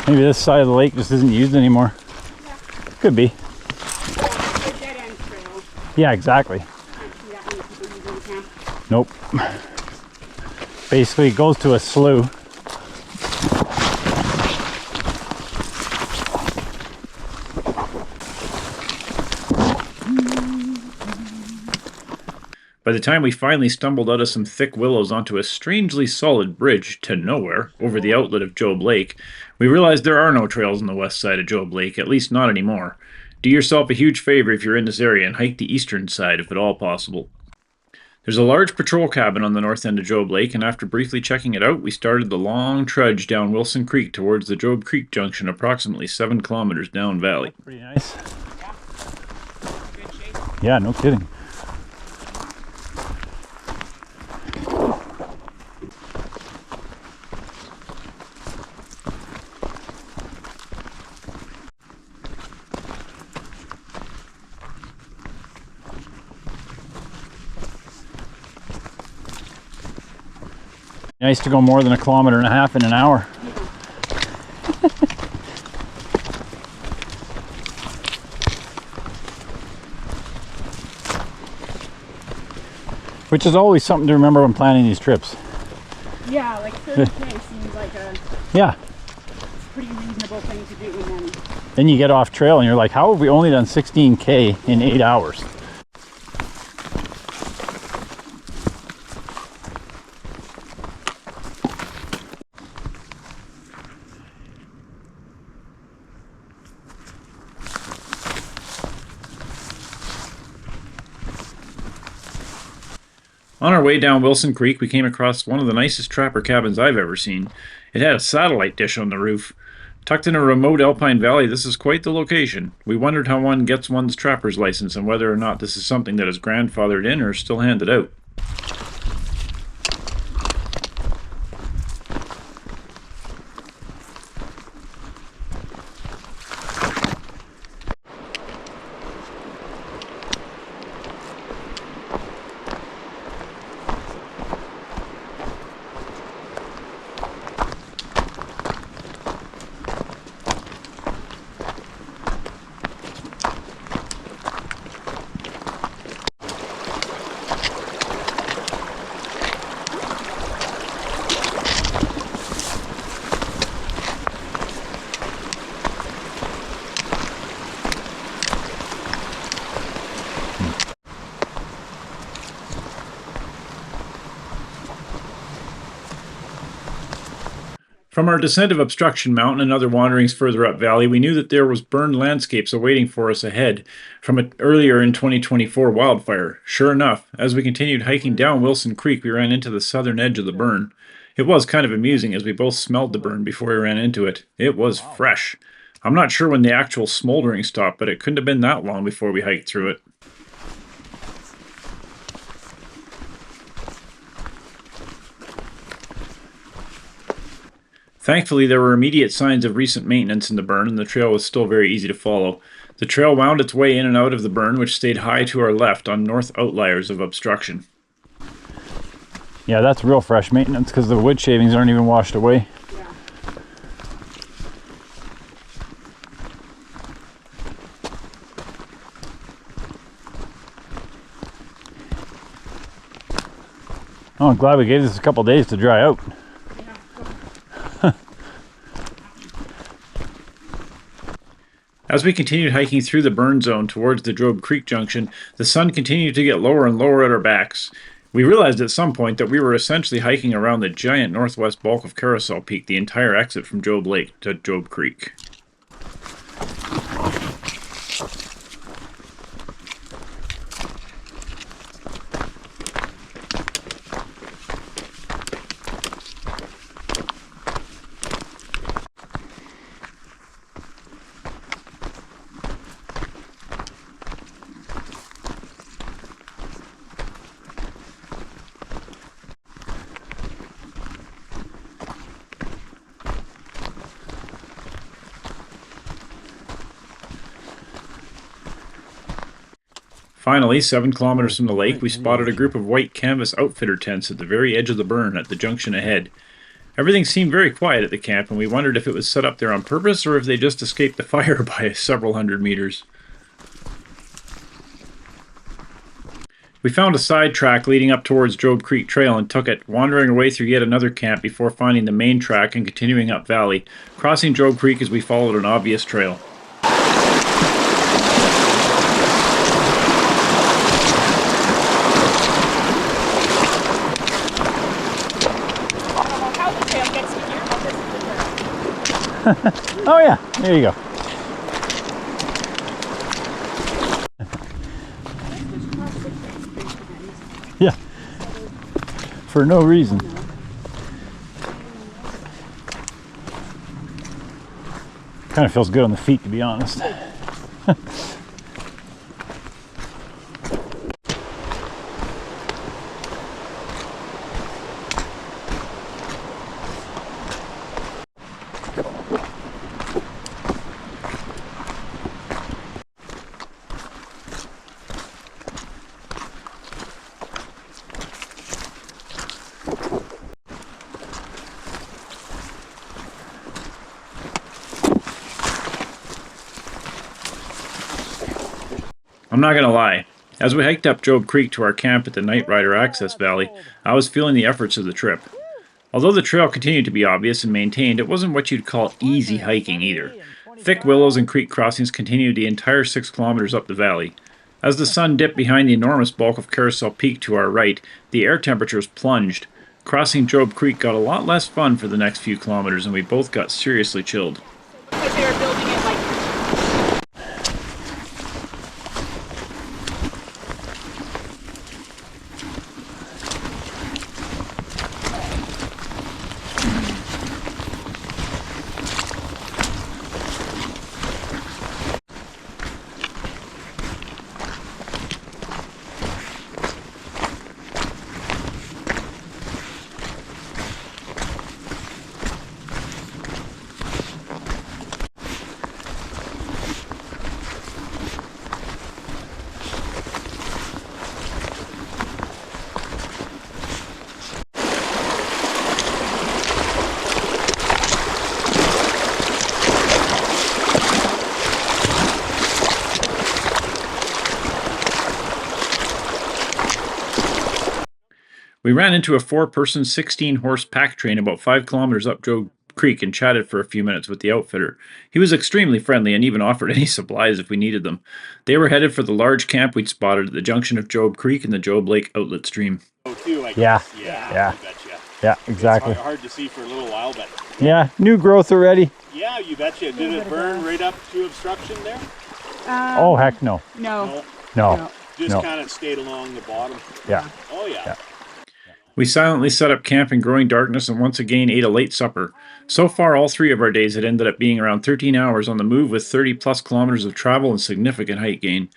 Maybe this side of the lake just isn't used anymore. Yeah. Could be. Yeah, it's a dead end trail. Yeah, exactly. I see that many people using camp. Nope. Basically, it goes to a slough. By the time we finally stumbled out of some thick willows onto a strangely solid bridge to nowhere over the outlet of Job Lake, we realized there are no trails on the west side of Job Lake, at least not anymore. Do yourself a huge favor if you're in this area and hike the eastern side if at all possible. There's a large patrol cabin on the north end of Job Lake, and after briefly checking it out, we started the long trudge down Wilson Creek towards the Job Creek Junction approximately 7 kilometers down valley. Pretty nice. Yeah. Good shape. Yeah, no kidding. Nice to go more than 1.5 kilometers in an hour. Which is always something to remember when planning these trips. Yeah, like 30K seems like a Yeah. pretty reasonable thing to do, and Then you get off trail and you're like, how have we only done 16K in 8 hours? On our way down Wilson Creek, we came across one of the nicest trapper cabins I've ever seen. It had a satellite dish on the roof. Tucked in a remote alpine valley, this is quite the location. We wondered how one gets one's trapper's license and whether or not this is something that is grandfathered in or still handed out. From our descent of Obstruction Mountain and other wanderings further up valley, we knew that there was burned landscapes awaiting for us ahead from an earlier in 2024 wildfire. Sure enough, as we continued hiking down Wilson Creek, we ran into the southern edge of the burn. It was kind of amusing as we both smelled the burn before we ran into it. It was fresh. I'm not sure when the actual smoldering stopped, but it couldn't have been that long before we hiked through it. Thankfully, there were immediate signs of recent maintenance in the burn, and the trail was still very easy to follow. The trail wound its way in and out of the burn, which stayed high to our left on north outliers of Obstruction. Yeah, that's real fresh maintenance because the wood shavings aren't even washed away. yeah. Oh, I'm glad we gave this a couple days to dry out. As we continued hiking through the burn zone towards the Job Creek Junction, the sun continued to get lower and lower at our backs. We realized at some point that we were essentially hiking around the giant northwest bulk of Carousel Peak, the entire exit from Job Lake to Job Creek. Finally, 7 kilometers from the lake, we spotted a group of white canvas outfitter tents at the very edge of the burn at the junction ahead. Everything seemed very quiet at the camp, and we wondered if it was set up there on purpose or if they just escaped the fire by several hundred meters. We found a side track leading up towards Job Creek Trail and took it, wandering away through yet another camp before finding the main track and continuing up valley, crossing Job Creek as we followed an obvious trail. Oh yeah, there you go. Yeah, for no reason. Kind of feels good on the feet, to be honest. I'm not gonna lie. As we hiked up Job Creek to our camp at the Night Rider Access Valley, I was feeling the efforts of the trip. Although the trail continued to be obvious and maintained, it wasn't what you'd call easy hiking either. Thick willows and creek crossings continued the entire 6 kilometers up the valley. As the sun dipped behind the enormous bulk of Carousel Peak to our right, the air temperatures plunged. Crossing Job Creek got a lot less fun for the next few kilometers, and we both got seriously chilled. Because they were building it like We ran into a 4-person, 16-horse pack train about 5 kilometers up Job Creek and chatted for a few minutes with the outfitter. He was extremely friendly and even offered any supplies if we needed them. They were headed for the large camp we'd spotted at the junction of Job Creek and the Job Lake outlet stream. Yeah, exactly. It's hard to see for a little while, but Yeah, new growth already. yeah, you betcha. Did it burn right up to Obstruction there? Oh, heck no. no. No. Just No. kind of stayed along the bottom. Yeah. Oh yeah. We silently set up camp in growing darkness and once again ate a late supper. So far, all 3 of our days had ended up being around 13 hours on the move with 30-plus kilometers of travel and significant height gain.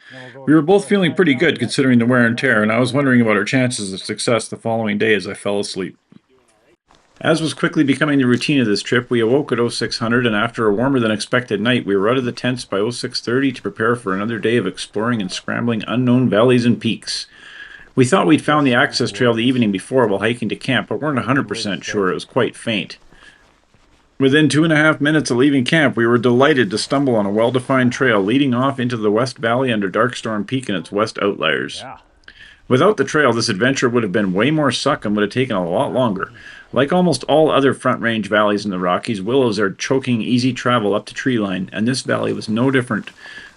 We were both feeling pretty good considering the wear and tear, and I was wondering about our chances of success the following day as I fell asleep. As was quickly becoming the routine of this trip, we awoke at 0600, and after a warmer than expected night, we were out of the tents by 0630 to prepare for another day of exploring and scrambling unknown valleys and peaks. We thought we'd found the access trail the evening before while hiking to camp, but weren't 100% sure. It was quite faint. Within 2.5 minutes of leaving camp, we were delighted to stumble on a well-defined trail leading off into the West Valley under Darkstorm Peak and its west outliers. Yeah. Without the trail, this adventure would have been way more suck and would have taken a lot longer. Like almost all other Front Range valleys in the Rockies, willows are choking easy travel up to treeline, and this valley was no different.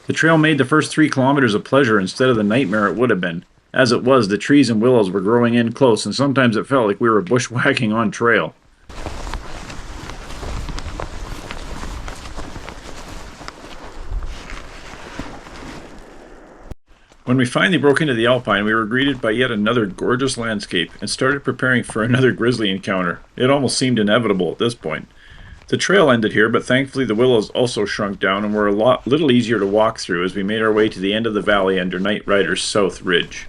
The trail made the first 3 kilometers a pleasure instead of the nightmare it would have been. As it was, the trees and willows were growing in close, and sometimes it felt like we were bushwhacking on trail. When we finally broke into the alpine, we were greeted by yet another gorgeous landscape and started preparing for another grizzly encounter. It almost seemed inevitable at this point. The trail ended here, but thankfully the willows also shrunk down and were a little easier to walk through as we made our way to the end of the valley under Night Rider's South Ridge.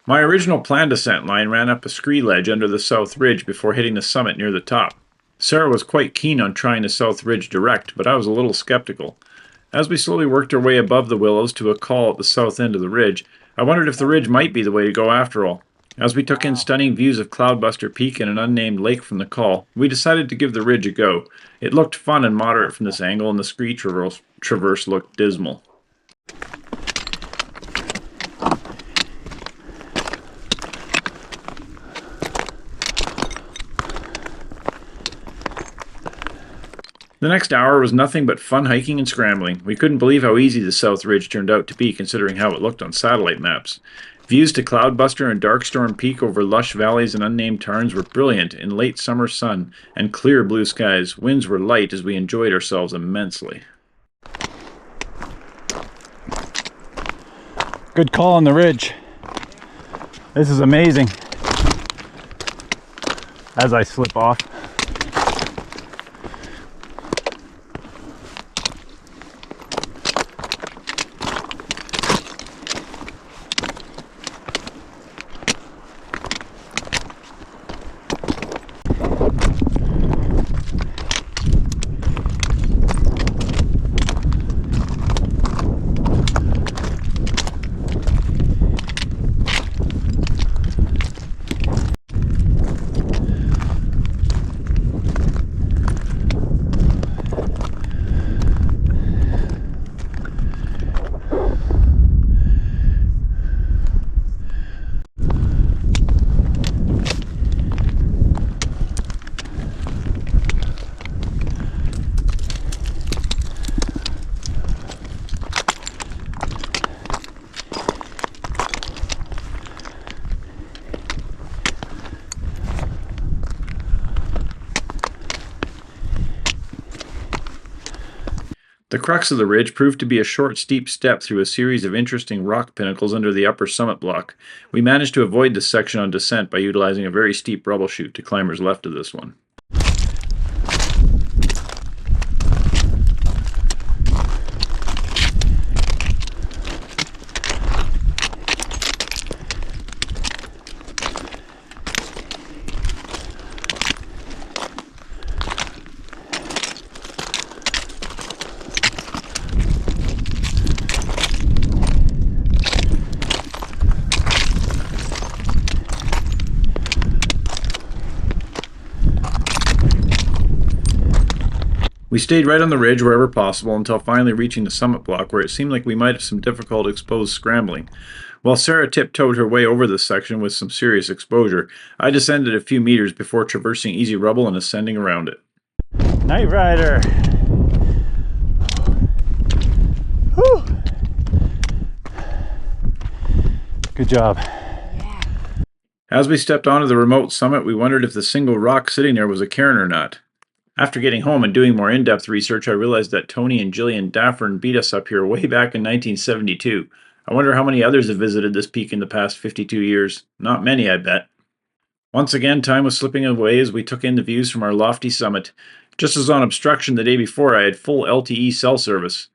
My original planned ascent line ran up a scree ledge under the South Ridge before hitting the summit near the top. Sarah was quite keen on trying the South Ridge direct, but I was a little skeptical. As we slowly worked our way above the willows to a call at the south end of the ridge, I wondered if the ridge might be the way to go after all. As we took in stunning views of Cloudbuster Peak and an unnamed lake from the call, we decided to give the ridge a go. It looked fun and moderate from this angle, and the scree traverse looked dismal. The next hour was nothing but fun hiking and scrambling. We couldn't believe how easy the South Ridge turned out to be considering how it looked on satellite maps. Views to Cloudbuster and Darkstorm Peak over lush valleys and unnamed tarns were brilliant in late summer sun and clear blue skies. Winds were light as we enjoyed ourselves immensely. Good call on the ridge. This is amazing. As I slip off. The crux of the ridge proved to be a short, steep step through a series of interesting rock pinnacles under the upper summit block. We managed to avoid this section on descent by utilizing a very steep rubble chute to climbers left of this one. We stayed right on the ridge wherever possible until finally reaching the summit block where it seemed like we might have some difficult exposed scrambling. While Sarah tiptoed her way over this section with some serious exposure, I descended a few meters before traversing easy rubble and ascending around it. Night Rider! Whew. Good job. As we stepped onto the remote summit, we wondered if the single rock sitting there was a cairn or not. After getting home and doing more in-depth research, I realized that Tony and Jillian Daffern beat us up here way back in 1972. I wonder how many others have visited this peak in the past 52 years. Not many, I bet. Once again, time was slipping away as we took in the views from our lofty summit. Just as on Obstruction the day before, I had full LTE cell service.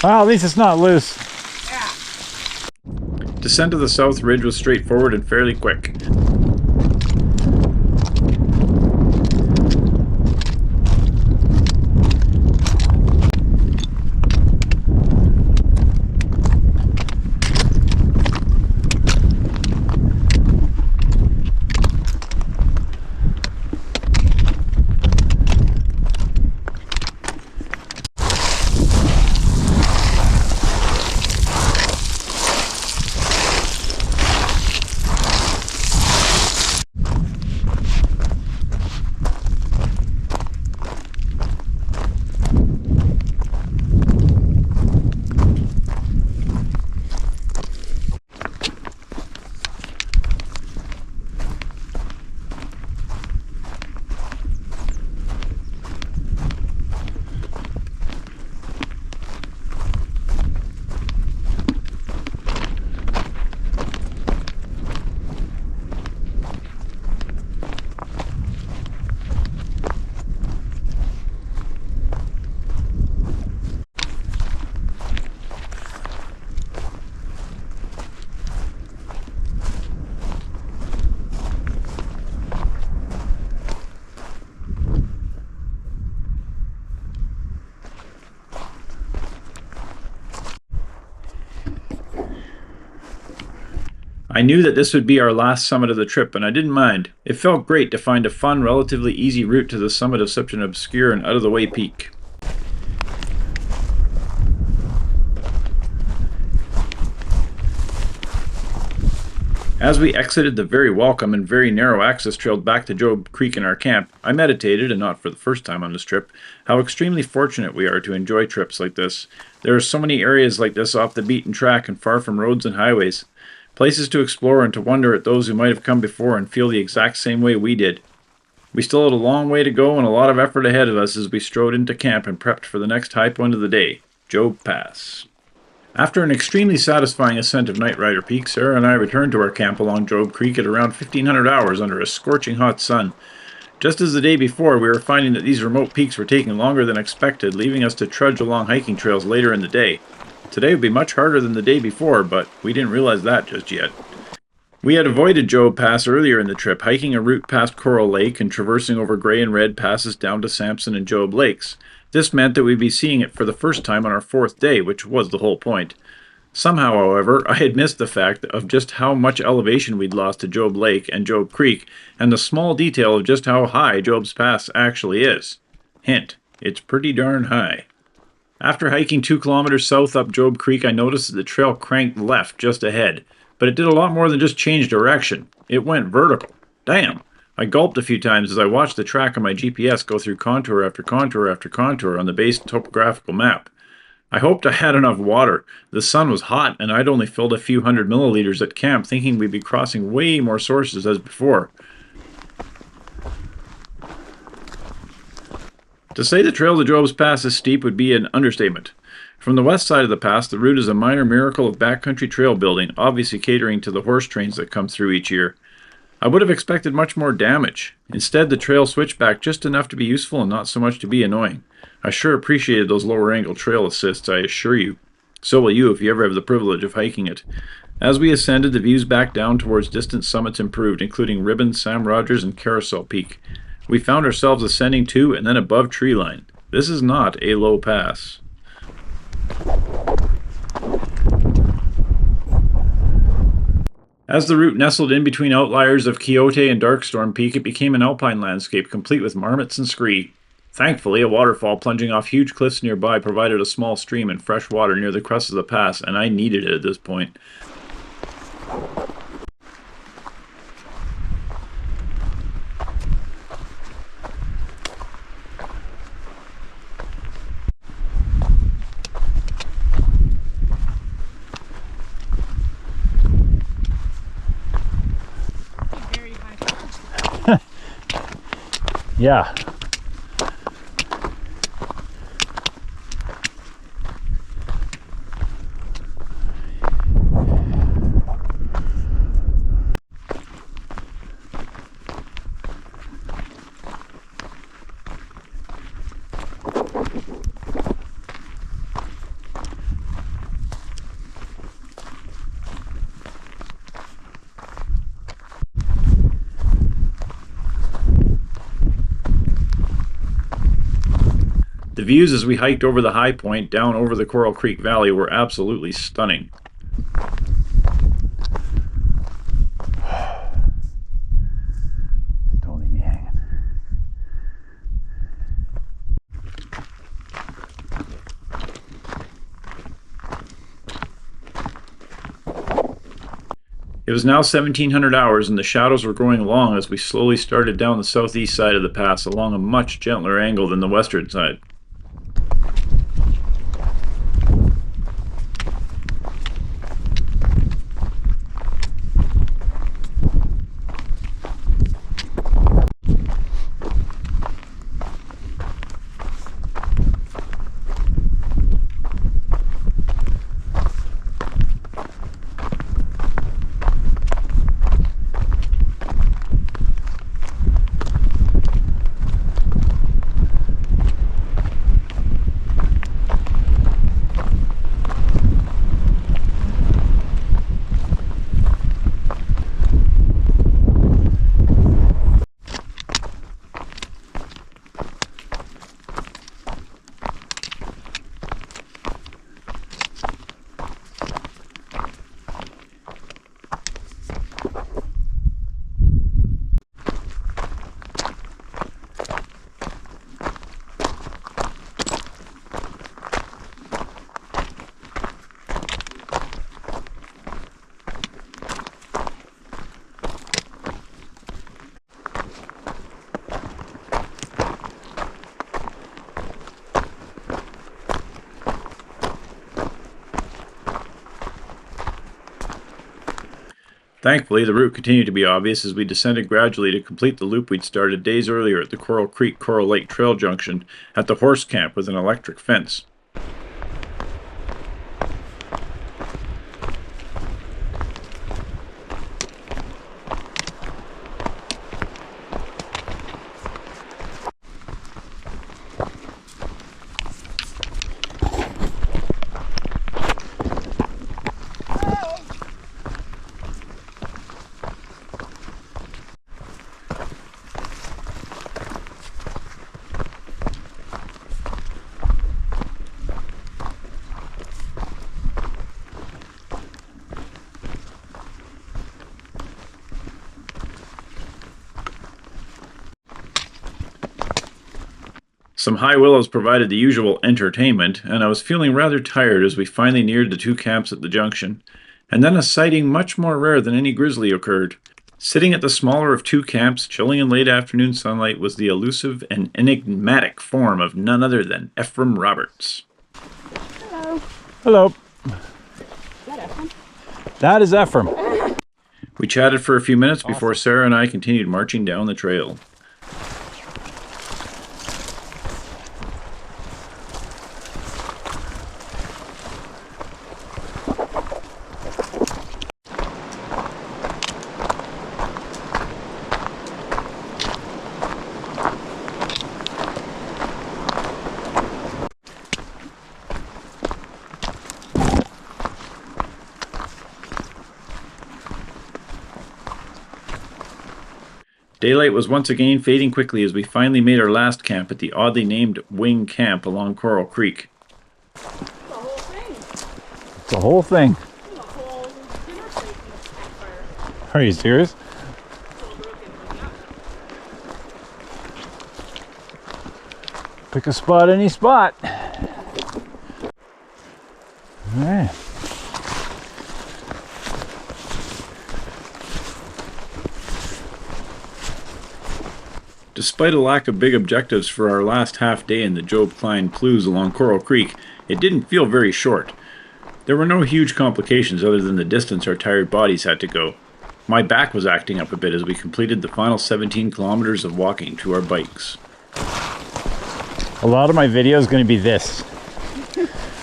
Wow, at least it's not loose. Descent of the South Ridge was straightforward and fairly quick. I knew that this would be our last summit of the trip, and I didn't mind. It felt great to find a fun, relatively easy route to the summit of such an obscure and out-of-the-way peak. As we exited the very welcome and very narrow access trail back to Job Creek in our camp, I meditated, and not for the first time on this trip, how extremely fortunate we are to enjoy trips like this. There are so many areas like this off the beaten track and far from roads and highways. Places to explore and to wonder at those who might have come before and feel the exact same way we did. We still had a long way to go and a lot of effort ahead of us as we strode into camp and prepped for the next high point of the day, Job Pass. After an extremely satisfying ascent of Night Rider Peak, Sarah and I returned to our camp along Job Creek at around 1500 hours under a scorching hot sun. Just as the day before, we were finding that these remote peaks were taking longer than expected, leaving us to trudge along hiking trails later in the day. Today would be much harder than the day before, but we didn't realize that just yet. We had avoided Job Pass earlier in the trip, hiking a route past Coral Lake and traversing over Gray and Red passes down to Sampson and Job Lakes. This meant that we'd be seeing it for the first time on our fourth day, which was the whole point. Somehow, however, I had missed the fact of just how much elevation we'd lost to Job Lake and Job Creek, and the small detail of just how high Job's Pass actually is. Hint, it's pretty darn high. After hiking 2 kilometers south up Job Creek, I noticed that the trail cranked left just ahead, but it did a lot more than just change direction. It went vertical. Damn! I gulped a few times as I watched the track on my GPS go through contour after contour after contour on the base topographical map. I hoped I had enough water. The sun was hot, and I'd only filled a few hundred milliliters at camp, thinking we'd be crossing way more sources as before. To say the trail to Job's Pass is steep would be an understatement. From the west side of the pass, the route is a minor miracle of backcountry trail building, obviously catering to the horse trains that come through each year. I would have expected much more damage. Instead, the trail switched back just enough to be useful and not so much to be annoying. I sure appreciated those lower angle trail assists, I assure you. So will you if you ever have the privilege of hiking it. As we ascended, the views back down towards distant summits improved, including Ribbon, Sam Rogers, and Carousel Peak. We found ourselves ascending to and then above tree line. This is not a low pass. As the route nestled in between outliers of Quixote and Darkstorm Peak, it became an alpine landscape complete with marmots and scree. Thankfully, a waterfall plunging off huge cliffs nearby provided a small stream and fresh water near the crest of the pass, and I needed it at this point. Yeah. The views as we hiked over the high point down over the Coral Creek Valley were absolutely stunning. Don't leave me hanging. It was now 1700 hours and the shadows were growing long as we slowly started down the southeast side of the pass along a much gentler angle than the western side. Thankfully, the route continued to be obvious as we descended gradually to complete the loop we'd started days earlier at the Coral Creek Coral Lake Trail junction at the horse camp with an electric fence. Some high willows provided the usual entertainment, and I was feeling rather tired as we finally neared the two camps at the junction. And then a sighting much more rare than any grizzly occurred. Sitting at the smaller of two camps, chilling in late afternoon sunlight, was the elusive and enigmatic form of none other than Ephraim Roberts. Hello. Hello. Is that Ephraim? That is Ephraim. We chatted for a few minutes before Sarah and I continued marching down the trail. Daylight was once again fading quickly as we finally made our last camp at the oddly named Wing Camp along Coral Creek. The whole thing. It's the whole thing. The whole dinner plate in the campfire. Are you serious? It's all broken. Yeah. Pick a spot, any spot. All right. Despite a lack of big objectives for our last half day in the Job Cline PLUZ along Coral Creek, it didn't feel very short. There were no huge complications other than the distance our tired bodies had to go. My back was acting up a bit as we completed the final 17 kilometers of walking to our bikes. A lot of my video is going to be this,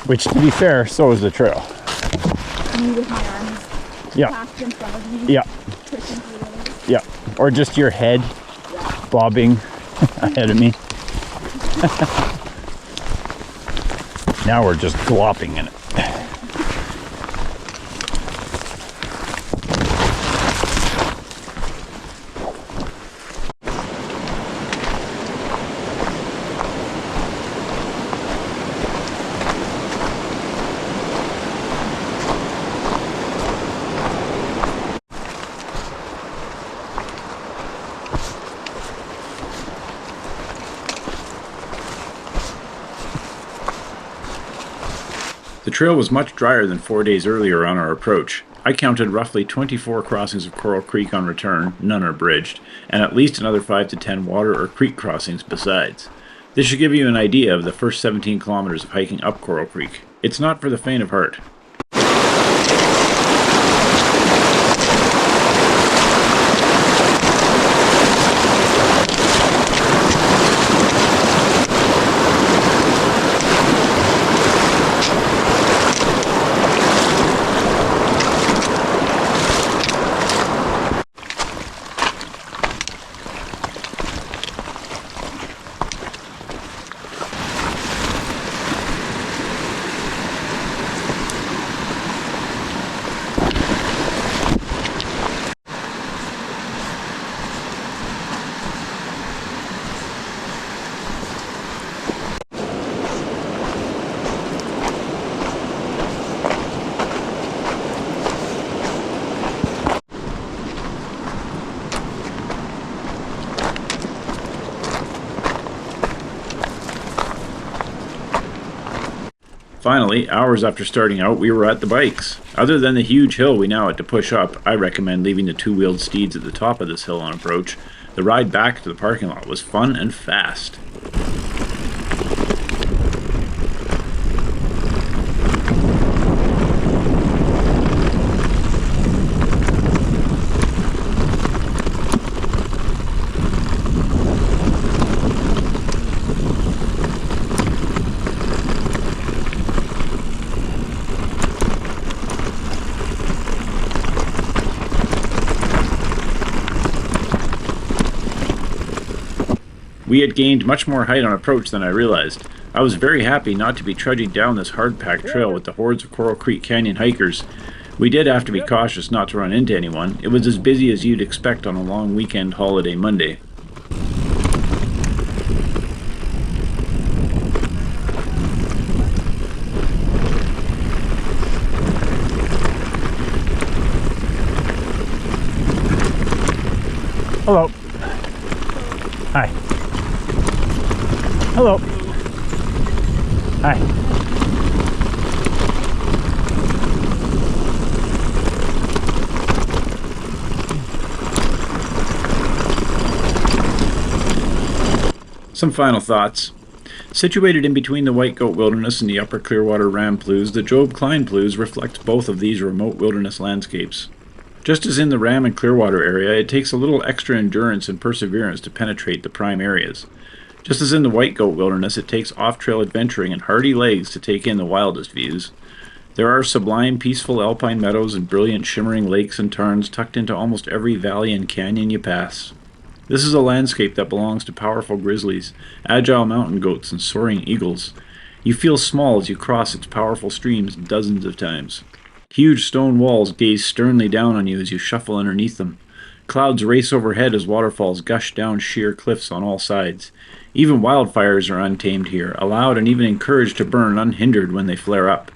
which, to be fair, so is the trail. Me with my arms Yeah, packed in front of me. yeah, Pushing through the others. yeah. Or just your head bobbing ahead of me. Now we're just glopping in it. The trail was much drier than 4 days earlier on our approach. I counted roughly 24 crossings of Coral Creek on return, none are bridged, and at least another 5 to 10 water or creek crossings besides. This should give you an idea of the first 17 kilometers of hiking up Coral Creek. It's not for the faint of heart. Finally, hours after starting out, we were at the bikes. Other than the huge hill we now had to push up, I recommend leaving the two-wheeled steeds at the top of this hill on approach. The ride back to the parking lot was fun and fast. We had gained much more height on approach than I realized. I was very happy not to be trudging down this hard-packed trail with the hordes of Coral Creek Canyon hikers. We did have to be cautious not to run into anyone. It was as busy as you'd expect on a long weekend holiday Monday. Hello. Hi. Hello. Hi. Some final thoughts. Situated in between the White Goat Wilderness and the Upper Clearwater Ram PLUZ, the Job Cline PLUZ reflects both of these remote wilderness landscapes. Just as in the Ram and Clearwater area, it takes a little extra endurance and perseverance to penetrate the prime areas. Just as in the White Goat Wilderness, it takes off-trail adventuring and hardy legs to take in the wildest views. There are sublime, peaceful alpine meadows and brilliant shimmering lakes and tarns tucked into almost every valley and canyon you pass. This is a landscape that belongs to powerful grizzlies, agile mountain goats, and soaring eagles. You feel small as you cross its powerful streams dozens of times. Huge stone walls gaze sternly down on you as you shuffle underneath them. Clouds race overhead as waterfalls gush down sheer cliffs on all sides. Even wildfires are untamed here, allowed and even encouraged to burn unhindered when they flare up.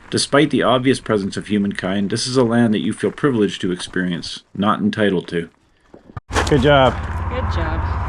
Despite the obvious presence of humankind, this is a land that you feel privileged to experience, not entitled to. Good job. Good job.